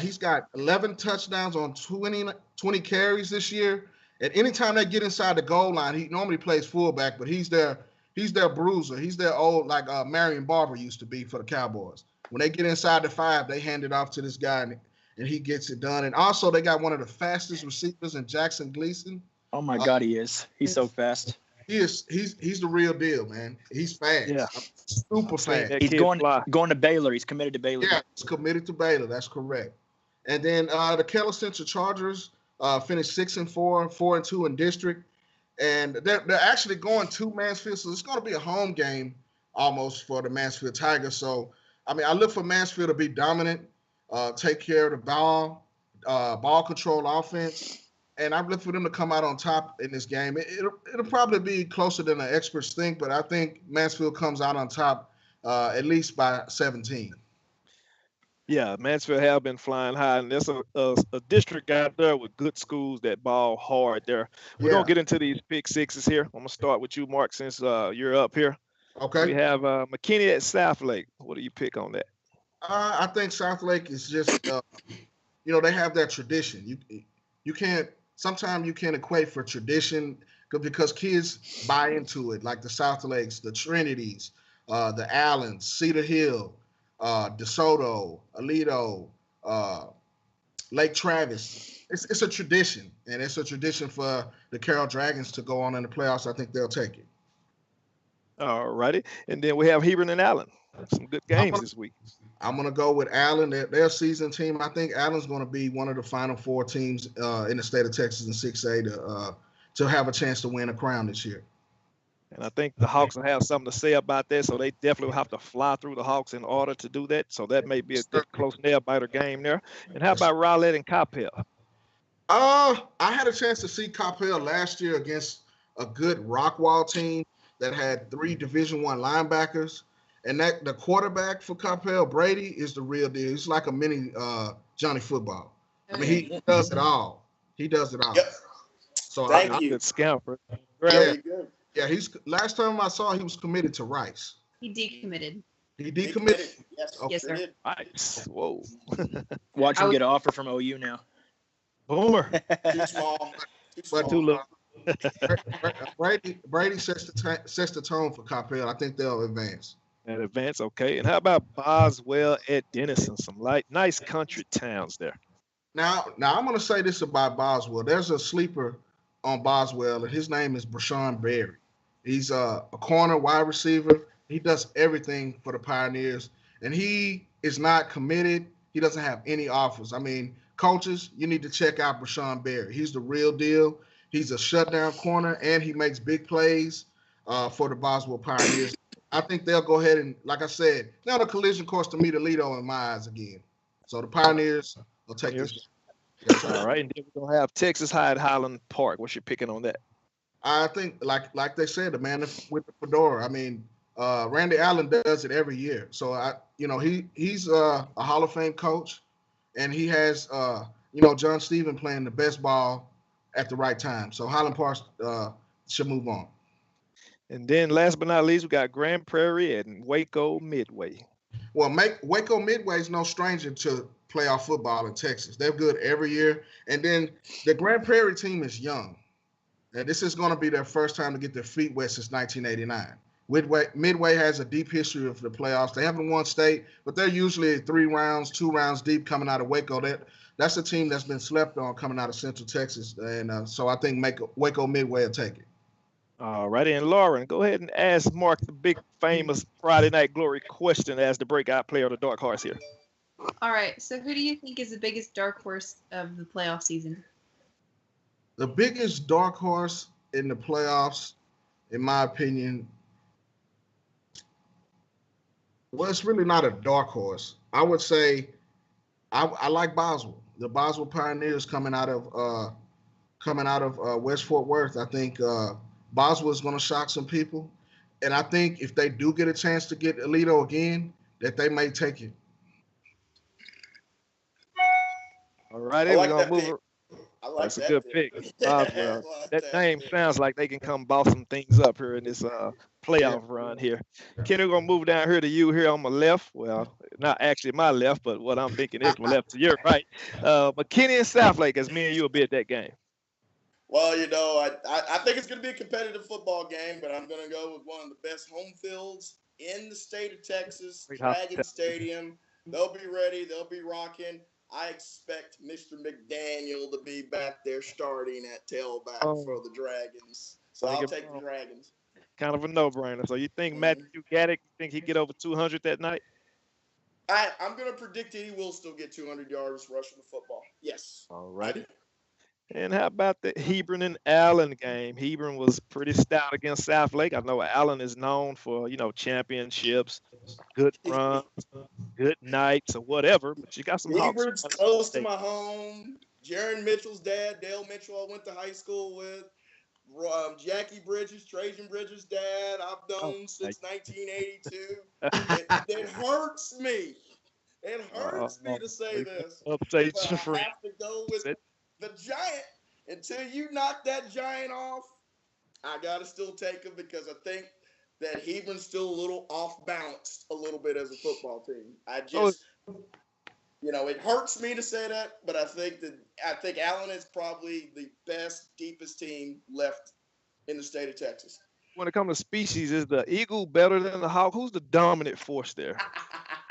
He's got 11 touchdowns on 20 carries this year. And anytime they get inside the goal line, he normally plays fullback, but he's their bruiser. He's their old, like Marion Barber used to be for the Cowboys. When they get inside the 5, they hand it off to this guy, and he gets it done. And also, they got one of the fastest receivers in Jackson Gleason. Oh my God, he is. He's so fast. He's the real deal, man. He's fast. Yeah, super fast. He's going to Baylor. He's committed to Baylor. Yeah, he's committed to Baylor. That's correct. And then the Keller Central Chargers finished 6-4, 4-2 in district, and they're actually going to Mansfield, so it's going to be a home game almost for the Mansfield Tigers. So, I mean, I look for Mansfield to be dominant, take care of the ball control offense. And I'm looking for them to come out on top in this game. It'll probably be closer than the experts think, but I think Mansfield comes out on top at least by 17. Yeah, Mansfield have been flying high, and there's a district out there with good schools that ball hard there. We're going to get into these pick sixes here. I'm going to start with you, Mark, since you're up here. Okay. We have McKinney at Southlake. What do you pick on that? I think Southlake is just, they have that tradition. You can't. Sometimes you can't equate for tradition because kids buy into it, like the South Lakes, the Trinities, the Allens, Cedar Hill, DeSoto, Alito, Lake Travis. It's a tradition, and it's a tradition for the Carroll Dragons to go on in the playoffs. I think they'll take it. All righty. And then we have Hebron and Allen. Some good games this week. I'm going to go with Allen. Their season team, I think Allen's going to be one of the final 4 teams in the state of Texas in 6A to have a chance to win a crown this year. And I think the Hawks will have something to say about that, so they definitely will have to fly through the Hawks in order to do that. So that may be a good close nail-biter game there. And how about Rowlett and Coppell? I had a chance to see Coppell last year against a good Rockwall team that had 3 Division I linebackers. And that the quarterback for Coppell, Brady, is the real deal. He's like a mini Johnny Football. I mean, he does it all. He does it all. Yep. So Thank you. Good scamper. Very good. yeah, he's last time I saw he was committed to Rice. He decommitted. He They decommitted. committed. Yes, Okay. Yes, sir. did. Nice. Whoa. Watch I him was- get an offer from OU now. Boomer. Too small. Too But small. Too little. Brady sets the tone for Coppell. I think they'll advance. And advance, okay. And how about Boswell at Denison? Some nice country towns there. Now I'm going to say this about Boswell. There's a sleeper on Boswell, and his name is Brashawn Berry. He's a corner wide receiver. He does everything for the Pioneers, and he is not committed. He doesn't have any offers. I mean, coaches, you need to check out Brashawn Berry. He's the real deal. He's a shutdown corner, and he makes big plays for the Boswell Pioneers. I think they'll go ahead and, like I said, they're on a collision course to meet Alito in my eyes again. So the Pioneers will take this game. Yes, All right. And then we're going to have Texas High at Highland Park. What's your picking on that? I think, like they said, the man with the fedora. I mean, Randy Allen does it every year. So he's a Hall of Fame coach, and he has John Stephen playing the best ball at the right time. So Highland Park should move on. And then last but not least, we got Grand Prairie and Waco Midway. Well, Waco Midway is no stranger to playoff football in Texas. They're good every year. And then the Grand Prairie team is young. And this is going to be their first time to get their feet wet since 1989. Midway has a deep history of the playoffs. They haven't won state, but they're usually 2 rounds deep coming out of Waco. That's a team that's been slept on coming out of Central Texas. And so I think Waco Midway will take it. All righty. And Lauren, go ahead and ask Mark the big famous Friday Night Glory question as the breakout player of the Dark Horse here. All right. So who do you think is the biggest dark horse of the playoff season? The biggest dark horse in the playoffs, in my opinion, well, it's really not a dark horse. I would say I like Boswell. The Boswell Pioneers coming out of West Fort Worth. I think Boswell is going to shock some people, and I think if they do get a chance to get Alito again, that they may take it. All righty. I like We're that going to pick. move. I like That's a that good pick. pick. I Boswell. like That name sounds like they can come boss some things up here in this playoff run here. Kenny, we're going to move down here to you here on my left. Well, not actually my left, but what I'm thinking is my left to your right. McKinney and Southlake, as me and you will be at that game. Well, I think it's going to be a competitive football game, but I'm going to go with one of the best home fields in the state of Texas, Dragon Stadium. They'll be ready. They'll be rocking. I expect Mr. McDaniel to be back there starting at tailback for the Dragons. So I'll take the Dragons. Kind of a no-brainer. So you think Matthew Gaddick, you think he get over 200 that night? I'm going to predict that he will still get 200 yards rushing the football. Yes. All right. And how about the Hebron and Allen game? Hebron was pretty stout against Southlake. I know Allen is known for, championships, good runs, good nights, or whatever. But you got some Hebron's close to my home. Jaron Mitchell's dad, Dale Mitchell, I went to high school with. Jackie Bridges, Trajan Bridges' dad, I've known since 1982. It hurts me. It hurts me to say this. But I have to go with the Giant. Until you knock that Giant off, I got to still take him because I think that Hebron's still a little off balance a little bit as a football team. It hurts me to say that, but I think Allen is probably the best, deepest team left in the state of Texas. When it comes to species, is the eagle better than the hawk? Who's the dominant force there?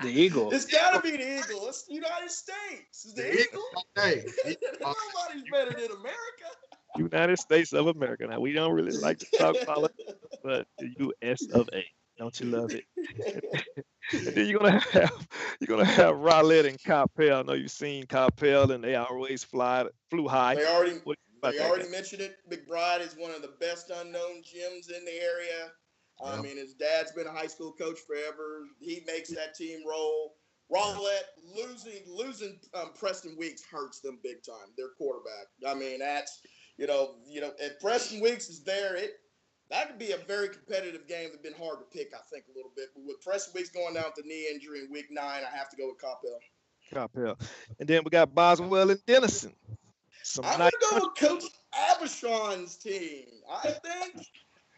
The eagle. It's got to be the eagle. It's the United States. It's the eagle. Hey, nobody's better than America. United States of America. Now, we don't really like to talk politics, but the U.S. of A. Don't you love it? And then you're gonna have Rowlett and Coppell. I know you've seen Coppell, and they always flew high. They already mentioned it. McBride is one of the best unknown gyms in the area. I mean, his dad's been a high school coach forever. He makes that team roll. Rowlett losing Preston Weeks hurts them big time. Their quarterback. I mean, that's if Preston Weeks is there, that could be a very competitive game that's been hard to pick, I think, a little bit. But with Preston Weeks going down with the knee injury in week 9, I have to go with Coppell. Coppell. And then we got Boswell and Denison. I'm going to go with Coach Abishon's team. I think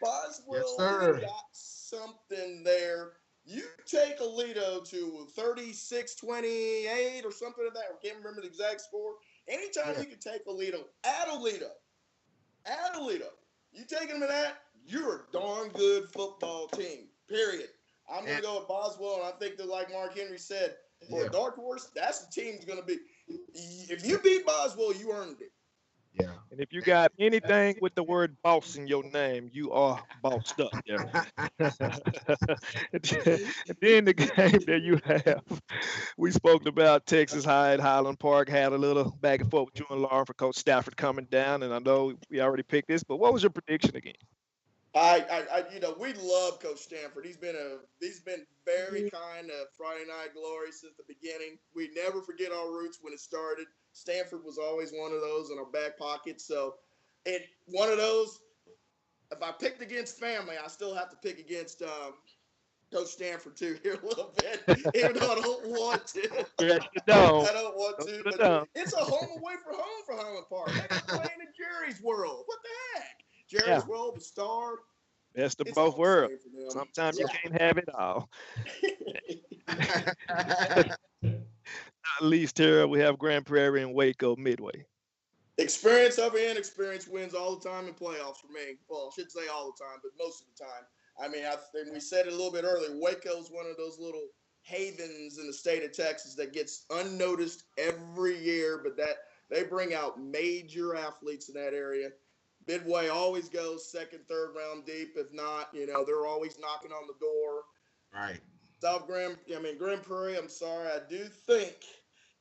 Boswell got something there. You take Alito to 36-28 or something like that. I can't remember the exact score. Anytime you can take Alito, add Alito. You taking them in that, you're a darn good football team, period. I'm going to go with Boswell, and I think that, like Mark Henry said, for a dark horse, that's the team's going to be. If you beat Boswell, you earned it. Yeah. And if you got anything with the word boss in your name, you are bossed up there. And then the game that you have, we spoke about Texas High at Highland Park, had a little back and forth with you and Lauren for Coach Stafford coming down. And I know we already picked this, but what was your prediction again? We love Coach Stanford. He's been very kind of Friday Night Glory since the beginning. We never forget our roots when it started. Stanford was always one of those in our back pocket. So, one of those. If I picked against family, I still have to pick against Coach Stanford too here a little bit, even though I don't want to. I don't want to, but it's a home away from home for Highland Park. They're playing in Jerry's World. What the heck? Jerry's World, the Star. Best of both worlds. Sometimes you can't have it all. Not least here, we have Grand Prairie and Waco Midway. Experience over inexperience wins all the time in playoffs for me. Well, I should say all the time, but most of the time. I mean, we said it a little bit earlier. Waco's one of those little havens in the state of Texas that gets unnoticed every year, but that they bring out major athletes in that area. Midway always goes second, third round deep. If not, they're always knocking on the door. Right. Grand Prairie, I'm sorry. I do think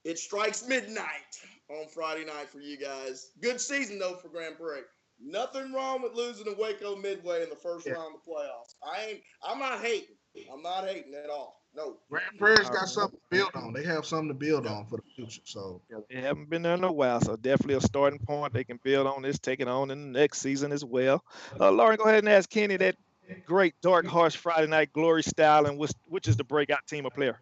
it strikes midnight on Friday night for you guys. Good season, though, for Grand Prairie. Nothing wrong with losing to Waco Midway in the first round of the playoffs. I'm not hating. I'm not hating at all. No. Grand Prairie's got something to build on. They have something to build on for the future. So they haven't been there in a while, so definitely a starting point. They can build on this, take it on in the next season as well. Lauren, go ahead and ask Kenny that great dark horse Friday Night Glory style, and which is the breakout team or player?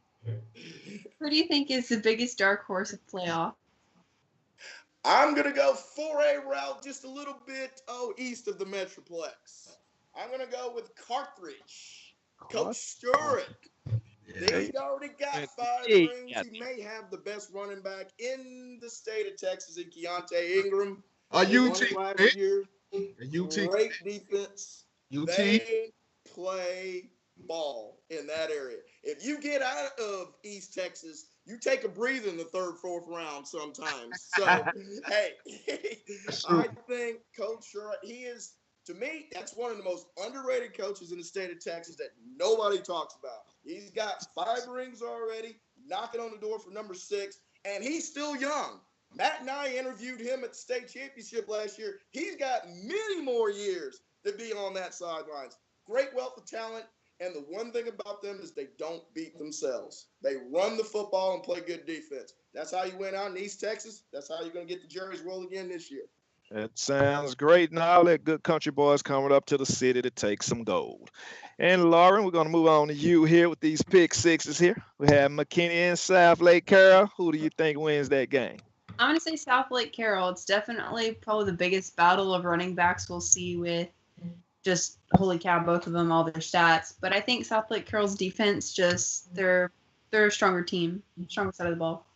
Who do you think is the biggest dark horse of playoff? I'm going to go 4A route just a little bit east of the Metroplex. I'm going to go with Carthage. Coach Stewart. He's already got 5 rings. He may have the best running back in the state of Texas in Keontae Ingram. UT. Last year. UT. Great defense. UT. They play ball in that area. If you get out of East Texas, you take a breather in the 3rd, 4th round sometimes. So, hey, I think Coach Stewart, he is, to me, that's one of the most underrated coaches in the state of Texas that nobody talks about. He's got 5 rings already, knocking on the door for number 6, and he's still young. Matt and I interviewed him at the state championship last year. He's got many more years to be on that sidelines. Great wealth of talent, and the one thing about them is they don't beat themselves. They run the football and play good defense. That's how you win out in East Texas. That's how you're going to get the Jerry's World again this year. That sounds great. And all that good country boys coming up to the city to take some gold. And Lauren, we're going to move on to you here with these pick sixes here. We have McKinney and South Lake Carroll. Who do you think wins that game? I'm going to say South Lake Carroll. It's definitely probably the biggest battle of running backs we'll see with just, holy cow, both of them, all their stats. But I think South Lake Carroll's defense, they're a stronger team, stronger side of the ball.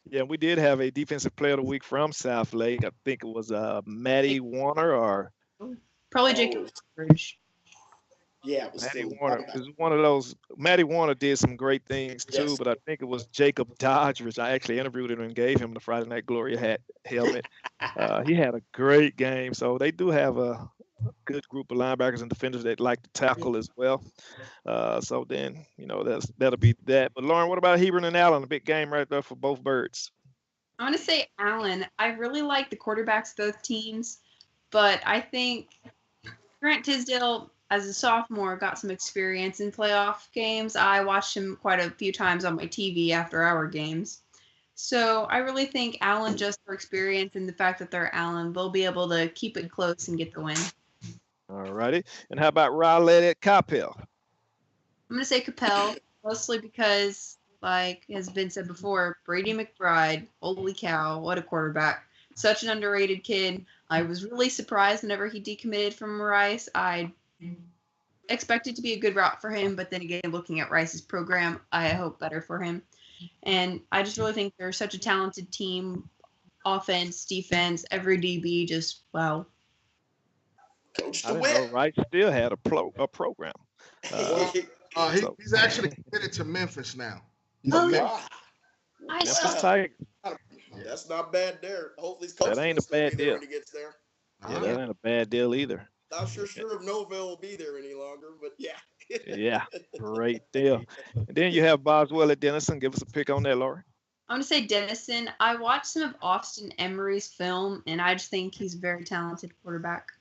Yeah, we did have a defensive player of the week from South Lake. I think it was Maddie Warner or probably Jacob Bridge. Yeah, it was Maddie Warner. It was one of those. Maddie Warner did some great things too, but I think it was Jacob Dodridge. I actually interviewed him and gave him the Friday Night Glory helmet. He had a great game. So they do have a good group of linebackers and defenders that like to tackle as well. So then, that'll be that. But Lauren, what about Hebron and Allen? A big game right there for both birds. I'm going to say Allen. I really like the quarterbacks of both teams, but I think Grant Tisdale, as a sophomore, got some experience in playoff games. I watched him quite a few times on my TV after our games. So I really think Allen, just for experience and the fact that they're Allen, they'll be able to keep it close and get the win. All righty. And how about Rowlett at Coppell? I'm gonna say Capel, mostly because, like has been said before, Brady McBride. Holy cow, what a quarterback! Such an underrated kid. I was really surprised whenever he decommitted from Rice. I expected to be a good route for him, but then again, looking at Rice's program, I hope better for him. And I just really think they're such a talented team, offense, defense, every DB, just wow. Coach I to didn't know win. Rice still had a program. So- He's actually committed to Memphis now. Oh, Memphis. wow. I Memphis saw. Tigers. That's not bad there. Hopefully his coach That ain't will a still be bad there deal. when he gets there. Yeah, that ain't a bad deal either. Not sure if Novell will be there any longer, but yeah. Yeah, great deal. And then you have Boswell at Denison. Give us a pick on that, Laurie. I'm gonna say Dennison. I watched some of Austin Emery's film, and I just think he's a very talented quarterback.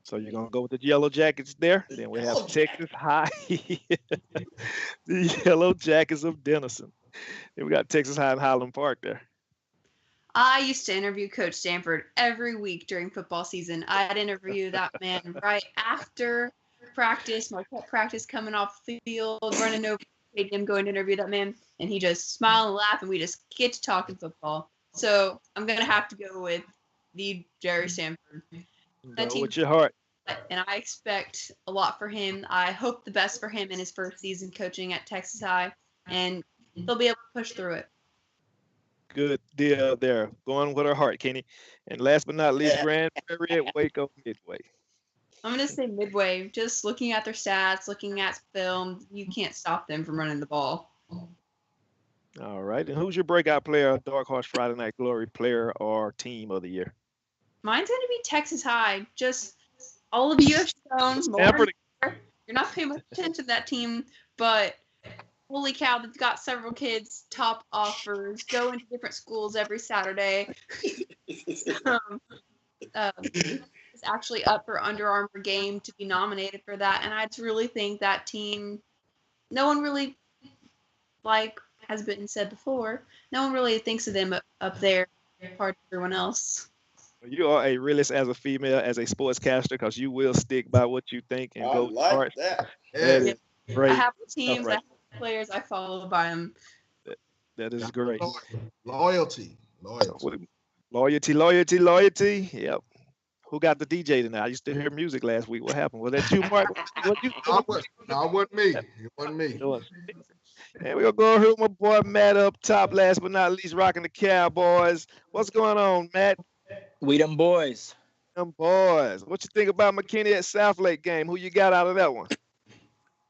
So you're gonna go with the Yellow Jackets there. Then we have Yellow Texas High, the Yellow Jackets of Denison. Then we got Texas High and Highland Park there. I used to interview Coach Stanford every week during football season. I'd interview that man right after practice, Marquette practice, coming off the field, running over the stadium, going to interview that man, and he just smile and laugh, and we just get to talking football. So I'm gonna have to go with the Jerry Stanford. That Go team, with your heart. and I expect a lot for him. I hope the best for him in his first season coaching at Texas High, and they'll be able to push through it. Good deal there. Going with her heart, Kenny. And last but not least, Grand Prairie at Waco Midway. I'm going to say Midway. Just looking at their stats, looking at film, you can't stop them from running the ball. All right. And who's your breakout player, Dark Horse Friday Night Glory player or team of the year? Mine's going to be Texas High. Just all of you have shown more. Stanford. You're not paying much attention to that team, but holy cow, they've got several kids, top offers, going to different schools every Saturday. Is actually up for Under Armour game to be nominated for that, and I just really think that team, no one really, like has been said before, no one really thinks of them up there apart from everyone else. You are a realist as a female, as a sportscaster, because you will stick by what you think and I go like hard. that. That is great. I have teams, right. I have players, I follow by them. That is great. Loyalty. Loyalty. Yep. Who got the DJ tonight? I used to hear music last week. What happened? Was that you, Mark? What you? No, it wasn't me. It wasn't me. And we're gonna go here with my boy Matt up top, last but not least, rocking the Cowboys. What's going on, Matt? We them boys. Them boys. What you think about McKinney at Southlake game? Who you got out of that one?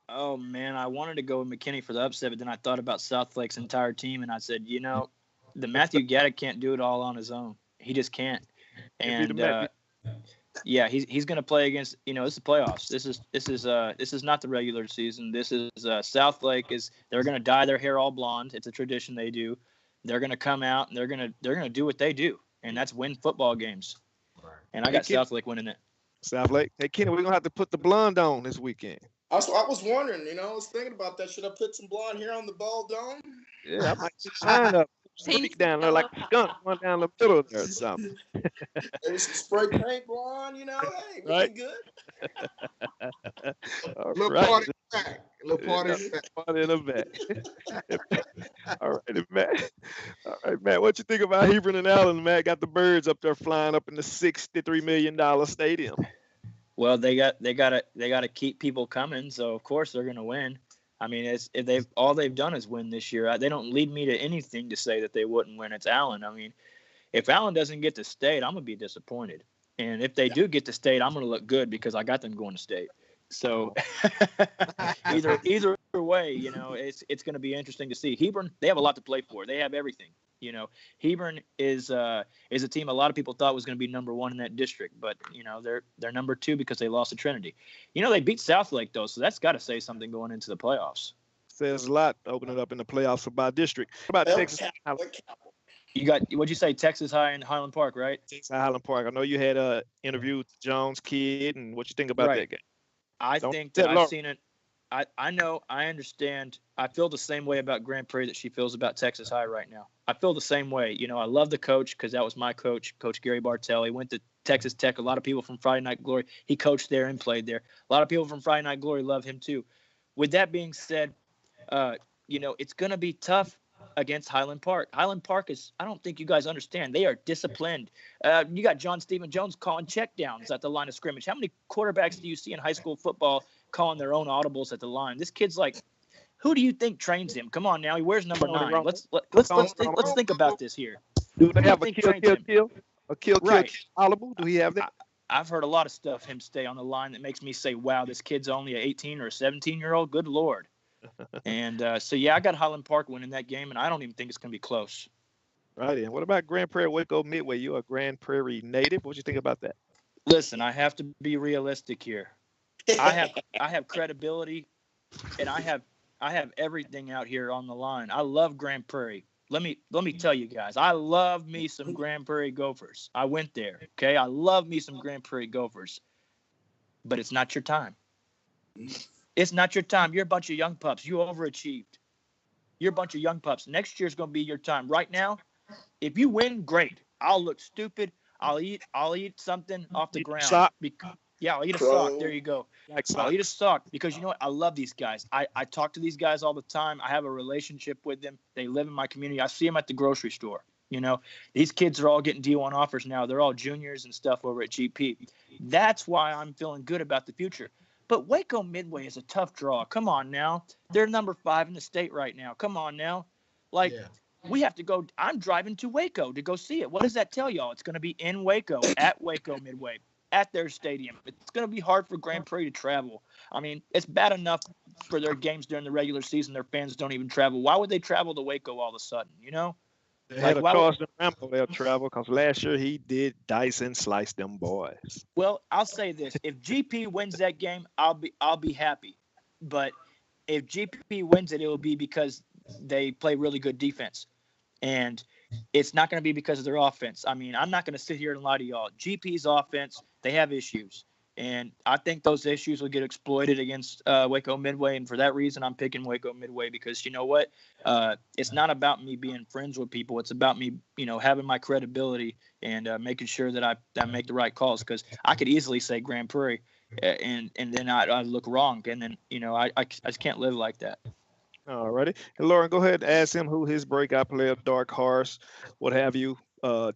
Oh man, I wanted to go with McKinney for the upset, but then I thought about Southlake's entire team, and I said, the Matthew Gaddick can't do it all on his own. He just can't. And yeah, he's going to play against. It's the playoffs. This is not the regular season. This is Southlake is. They're going to dye their hair all blonde. It's a tradition they do. They're going to come out and they're going to do what they do, and that's win football games. And I got Southlake winning it. Southlake. Hey, Kenny, we're gonna have to put the blonde on this weekend. I was wondering, I was thinking about that. Should I put some blonde hair on the ball dome? Yeah, I might sign up. Streak down there like a skunk, one down the middle there or something. Maybe some spray paint blonde, hey, we right? Good. Little right. party back. Little party back. Party in the back. All right, Matt. All right, Matt. What you think about Hebron and Allen? Matt got the birds up there flying up in the $63 million stadium. Well, they got to keep people coming, so of course they're going to win. I mean, all they've done is win this year. They don't lead me to anything to say that they wouldn't win. It's Allen. I mean, if Allen doesn't get to state, I'm gonna be disappointed. And if they do get to state, I'm gonna look good because I got them going to state. So either way, it's going to be interesting to see. Hebron, they have a lot to play for. They have everything. Hebron is a team a lot of people thought was going to be number one in that district, but they're number two because they lost to Trinity. They beat Southlake though, so that's got to say something going into the playoffs. Says a lot opening up in the playoffs for by district. What about Texas? You got, what'd you say, Texas High and Highland Park, right? Texas Highland Park. I know you had a interview with the Jones kid, and what you think about that game? I think that I've seen it. I know, I understand. I feel the same way about Grand Prairie that she feels about Texas High right now. I feel the same way. You know, I love the coach because that was my coach, Coach Gary Bartell. He went to Texas Tech. A lot of people from Friday Night Glory, he coached there and played there. A lot of people from Friday Night Glory love him too. With that being said, uh, you know, it's going to be tough against Highland Park. Highland Park is, I don't think you guys understand. They are disciplined. You got John Stephen Jones calling checkdowns at the line of scrimmage. How many quarterbacks do you see in high school football calling their own audibles at the line? This kid's like, who do you think trains him? Come on now, he wears number 9. Let's think about this here. Do they Who do you have a think kill, trains kill, him? kill? A kill, kill, Right. kill audible? Do he have that? I've heard a lot of stuff him stay on the line that makes me say, wow, this kid's only an 18 or a 17-year-old. Good Lord. And so, yeah, I got Highland Park winning that game, and I don't even think it's going to be close. Right. And what about Grand Prairie, Waco, Midway? You're a Grand Prairie native. What you think about that? Listen, I have to be realistic here. I have credibility, and I have everything out here on the line. I love Grand Prairie. Let me tell you guys, I love me some Grand Prairie Gophers. I went there. Okay, I love me some Grand Prairie Gophers, but it's not your time. It's not your time. You're a bunch of young pups. You overachieved. You're a bunch of young pups. Next year's going to be your time. Right now, if you win, great. I'll look stupid. I'll eat something off the ground. Sock. Yeah, I'll eat a sock. There you go. Like I'll sock. eat a sock because you know what? I love these guys. I talk to these guys all the time. I have a relationship with them. They live in my community. I see them at the grocery store. You know, these kids are all getting D1 offers now. They're all juniors and stuff over at GP. That's why I'm feeling good about the future. But Waco Midway is a tough draw. Come on now. They're number 5 in the state right now. Come on now. Like, Yeah. we have to go. I'm driving to Waco to go see it. What does that tell y'all? It's going to be in Waco, at Waco Midway, at their stadium. It's going to be hard for Grand Prairie to travel. I mean, it's bad enough for their games during the regular season. Their fans don't even travel. Why would they travel to Waco all of a sudden, you know? They Like, had a why would, Charleston Rambo there travel because last year he did dice and slice them boys. well, I'll say this. If GP wins that game, I'll be happy. But if GP wins it, it will be because they play really good defense. And it's not going to be because of their offense. I mean, I'm not going to sit here and lie to y'all. GP's offense, they have issues. And I think those issues will get exploited against Waco Midway. And for that reason, I'm picking Waco Midway because you know what? It's not about me being friends with people. It's about me, you know, having my credibility and making sure that I make the right calls because I could easily say Grand Prairie and then I look wrong. And then, you know, I just can't live like that. All righty. And Lauren, go ahead and ask him who his breakout player, dark horse, what have you,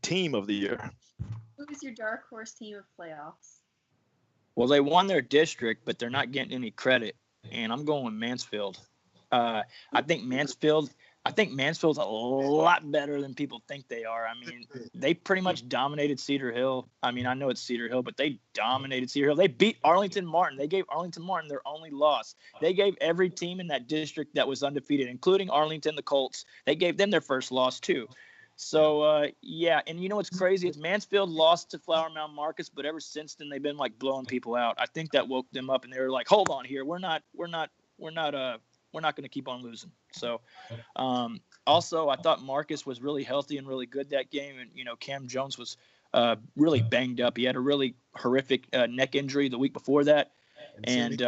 team of the year. Who is your dark horse team of playoffs? Well, they won their district, but they're not getting any credit. And I'm going with Mansfield. I think Mansfield's a lot better than people think they are. I mean, they pretty much dominated Cedar Hill. I mean, I know it's Cedar Hill, but they dominated Cedar Hill. They beat Arlington Martin. They gave Arlington Martin their only loss. They gave every team in that district that was undefeated, including Arlington, the Colts, they gave them their first loss too. So, yeah, and you know what's crazy? It's Mansfield lost to Flower Mound Marcus, but ever since then they've been like blowing people out. I think that woke them up, and they were like, "Hold on here, we're not going to keep on losing." So, also, I thought Marcus was really healthy and really good that game, and you know, Cam Jones was really banged up. He had a really horrific neck injury the week before that, and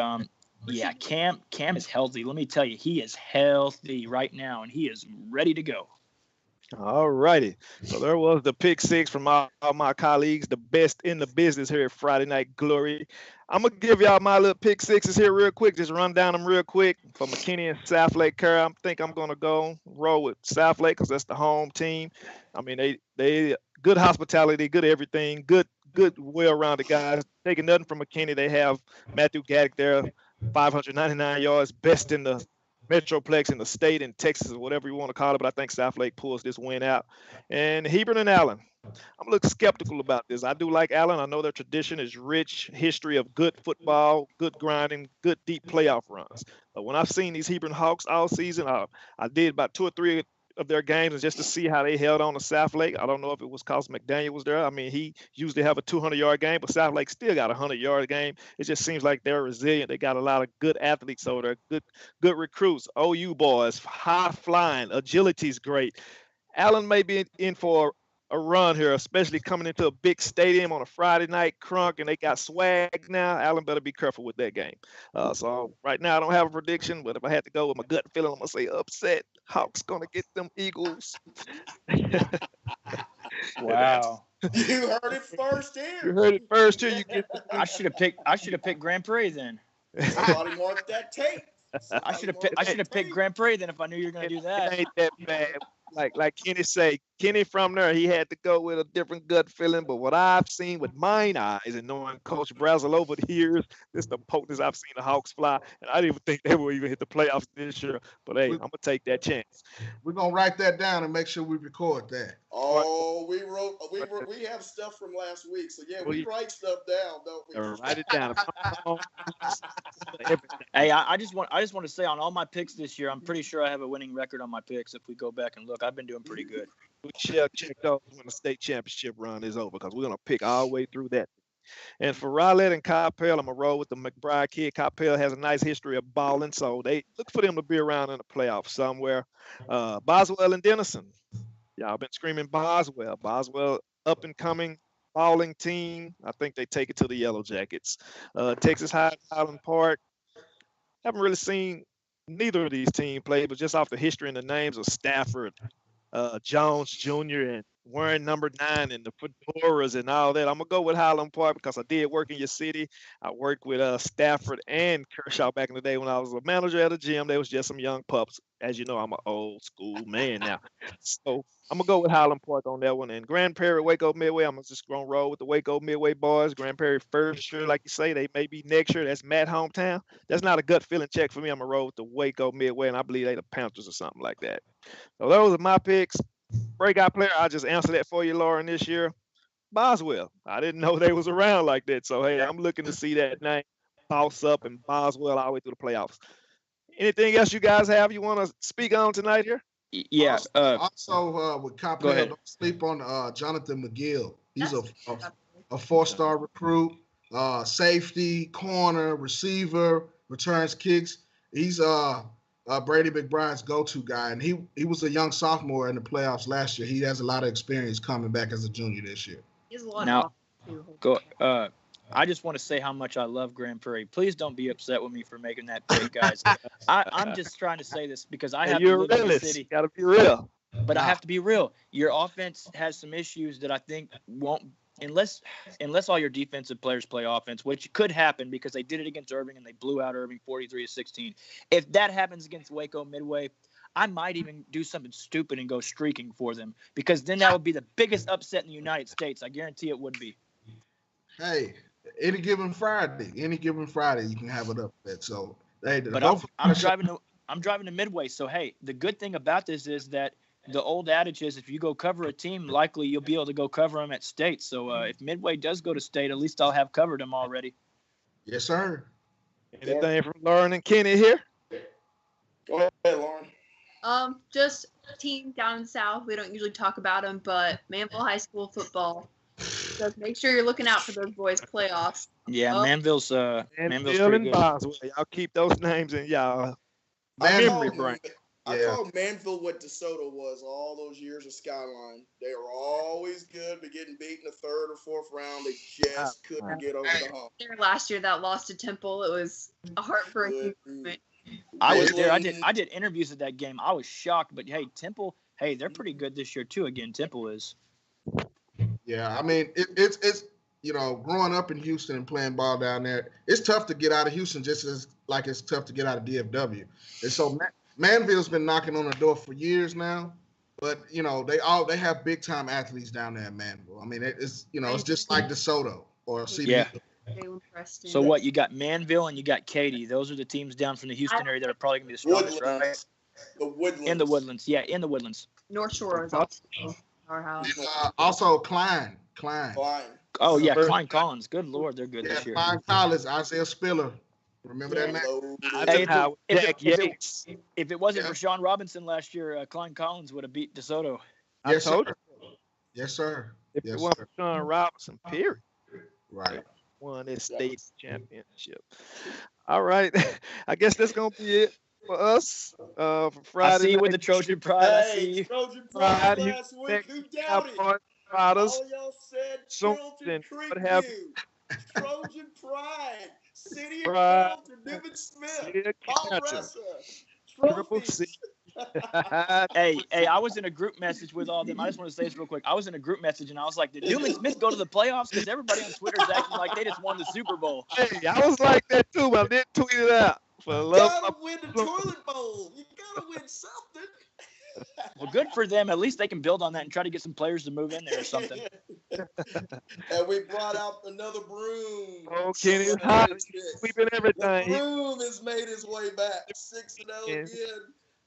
yeah, Cam is healthy. Let me tell you, he is healthy right now, and he is ready to go. All righty. So there was the pick six from all my colleagues, the best in the business here at Friday Night Glory. I'm going to give y'all my little pick sixes here real quick. Just run down them real quick. For McKinney and Southlake Care, I think I'm going to go roll with Southlake because that's the home team. I mean, they good hospitality, good everything, good well-rounded guys. Taking nothing from McKinney. They have Matthew Gaddick there, 599 yards, best in the Metroplex in the state in Texas or whatever you want to call it, but I think Southlake pulls this win out. And Hebron and Allen, I'm a little skeptical about this. I do like Allen. I know their tradition is rich history of good football, good grinding, good deep playoff runs. But when I've seen these Hebron Hawks all season, I did about 2 or 3 of their games and just to see how they held on to Southlake. I don't know if it was because McDaniel was there. I mean, he usually have a 200-yard game, but Southlake still got a 100-yard game. It just seems like they're resilient. They got a lot of good athletes over there, good recruits, OU boys, high flying, agility's great. Allen may be in for a run here, especially coming into a big stadium on a Friday night, crunk, and they got swag now. Allen better be careful with that game. So right now I don't have a prediction, but if I had to go with my gut feeling, I'm gonna say upset. Hawks gonna get them Eagles. Wow. You heard it first You here. heard it first here. You get. I should have picked Grand Prairie then. Somebody mark that tape. I should have picked Grand Prairie then if I knew you were gonna do that. It ain't that bad. Like Kenny say, Kenny from there, he had to go with a different gut feeling. But what I've seen with mine eyes and knowing Coach Brazel over the years, this is the potentest I've seen the Hawks fly. And I didn't even think they will even hit the playoffs this year. But hey, I'm gonna take that chance. We're gonna write that down and make sure we record that. Oh, we have stuff from last week. So yeah, we write stuff down, don't we? Write it down. Hey, I just want to say on all my picks this year, I'm pretty sure I have a winning record on my picks. If we go back and look, I've been doing pretty good. We shall check those when the state championship run is over because we're gonna pick all the way through that. And for Rowlett and Coppell, I'm gonna roll with the McBride kid. Coppell has a nice history of balling, so they look for them to be around in the playoffs somewhere. Boswell and Denison, y'all been screaming Boswell. Boswell up and coming balling team. I think they take it to the Yellow Jackets. Texas High, Highland Park. Haven't really seen neither of these teams play, but just off the history and the names of Stafford, Jones Jr. and wearing number 9 and the fedoras and all that. I'm gonna go with Highland Park because I did work in your city. I worked with Stafford and Kershaw back in the day when I was a manager at a gym. They was just some young pups. As you know, I'm an old school man now. So I'm gonna go with Highland Park on that one. And Grand Prairie, Waco Midway, I'm just gonna roll with the Waco Midway boys. Grand Prairie first year, like you say, they may be next year. That's Matt hometown. That's not a gut feeling check for me. I'm gonna roll with the Waco Midway, and I believe they the Panthers or something like that. So those are my picks. Breakout player, I'll just answer that for you, Lauren, this year. Boswell. I didn't know they was around like that. So, hey, I'm looking to see that name boss up and Boswell all the way through the playoffs. Anything else you guys have you want to speak on tonight here? Yeah. Also, with Coppell, don't sleep on Jonathan McGill. He's a 4-star recruit, safety, corner, receiver, returns kicks. He's Brady McBride's go-to guy, and he was a young sophomore in the playoffs last year. He has a lot of experience coming back as a junior this year. He's a lot now, I just want to say how much I love Grand Prairie. Please don't be upset with me for making that pick, guys. I'm just trying to say this because I have to live in the city. Gotta be real. But I have to be real. Your offense has some issues that I think won't unless all your defensive players play offense, which could happen because they did it against Irving and they blew out Irving 43-16. If that happens against Waco Midway, I might even do something stupid and go streaking for them because then that would be the biggest upset in the United States. I guarantee it would be. Hey, any given Friday, you can have it upset. So, hey, but I'm driving to Midway. So, hey, the good thing about this is that the old adage is if you go cover a team, likely you'll be able to go cover them at state. So if Midway does go to state, at least I'll have covered them already. Yes, sir. Anything from Lauren and Kenny here? Go ahead, Lauren. Just team down south. We don't usually talk about them, but Manville High School football. So make sure you're looking out for those boys' playoffs. Yeah, Manville's Manville pretty and good. Boswell. Y'all keep those names in y'all Manville, memory brain. I called Manville what DeSoto was all those years of Skyline. They were always good, but getting beat in the 3rd or 4th round, they just couldn't get over the hump. There last year that lost to Temple, it was a heartbreaking moment. I was there. I did interviews at that game. I was shocked, but hey, Temple, hey, they're pretty good this year too. Again, Temple is. Yeah, I mean it's growing up in Houston and playing ball down there, it's tough to get out of Houston just as like it's tough to get out of DFW. And so Manville's been knocking on the door for years now, but they have big time athletes down there in Manville. I mean it's it's just like DeSoto or CB. Yeah. So what, you got Manville and you got Katy. Those are the teams down from the Houston area that are probably gonna be the strongest, right? The Woodlands. In the Woodlands, yeah, in the Woodlands. North Shore is also our house. Also Klein. Oh yeah, Klein Collins. Good Lord, they're good this year. Klein Collins, Isaiah Spiller. Remember that name? Hey, if it wasn't for Sean Robinson last year, Klein Collins would have beat DeSoto. Yes, sir. Yes, sir. If it wasn't for Sean Robinson, period. Right. Won this state championship. All right. I guess that's going to be it for us for Friday. I see you with the Trojan Pride. I see you. Trojan Pride last week. Who doubted? Riders, All y'all said Sooners, Chilton and Creek what have View, Trojan Pride, City of Pride, Carrollton, Niven Smith, City of Catcher, Palmressa, Triple C. trophies. Hey, I was in a group message with all them. I just want to say this real quick. I was in a group message and I was like, did Newman Smith go to the playoffs? Because everybody on Twitter is acting like they just won the Super Bowl. Hey, I was like that too, but I didn't tweet it out. For the You love gotta of win the my- toilet bowl. You gotta win something. Well, good for them. At least they can build on that and try to get some players to move in there or something. And we brought out another broom. Oh, Kenny's Someone hot, had six. sweeping The everything. He broom has made his way back. 6-0 Yeah. again.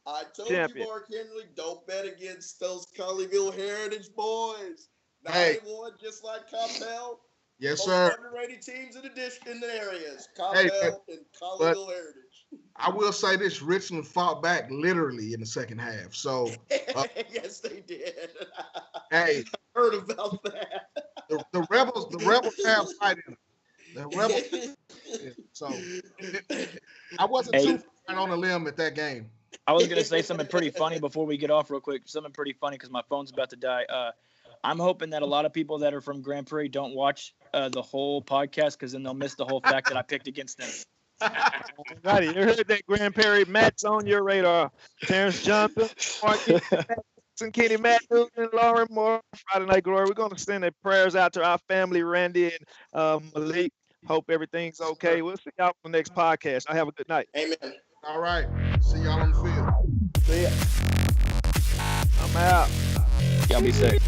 I told Champion. you, Mark Henry, don't bet against those Colleyville Heritage boys. Hey. 9-1, just like Coppell. Yes, Most sir. underrated teams in the areas. Hey, Coppell and Colleyville Heritage. I will say this: Richmond fought back literally in the second half. So, Yes, they did. hey, Heard about that. the rebels have fight in them. The rebels. So, I wasn't too far on a limb at that game. I was going to say something pretty funny before we get off real quick. Something pretty funny because my phone's about to die. I'm hoping that a lot of people that are from Grand Prairie don't watch the whole podcast because then they'll miss the whole fact that I picked against them. Righty, you heard that Grand Prairie Matt's on your radar. Terrence Johnson, Marquis Jackson, Kenny Matt Newton, Lauren Moore, Friday Night Glory. We're going to send their prayers out to our family, Randy and Malik. Hope everything's okay. We'll see y'all on the next podcast. I have a good night. Amen. All right. See y'all on the field. See ya. I'm out. Y'all be safe.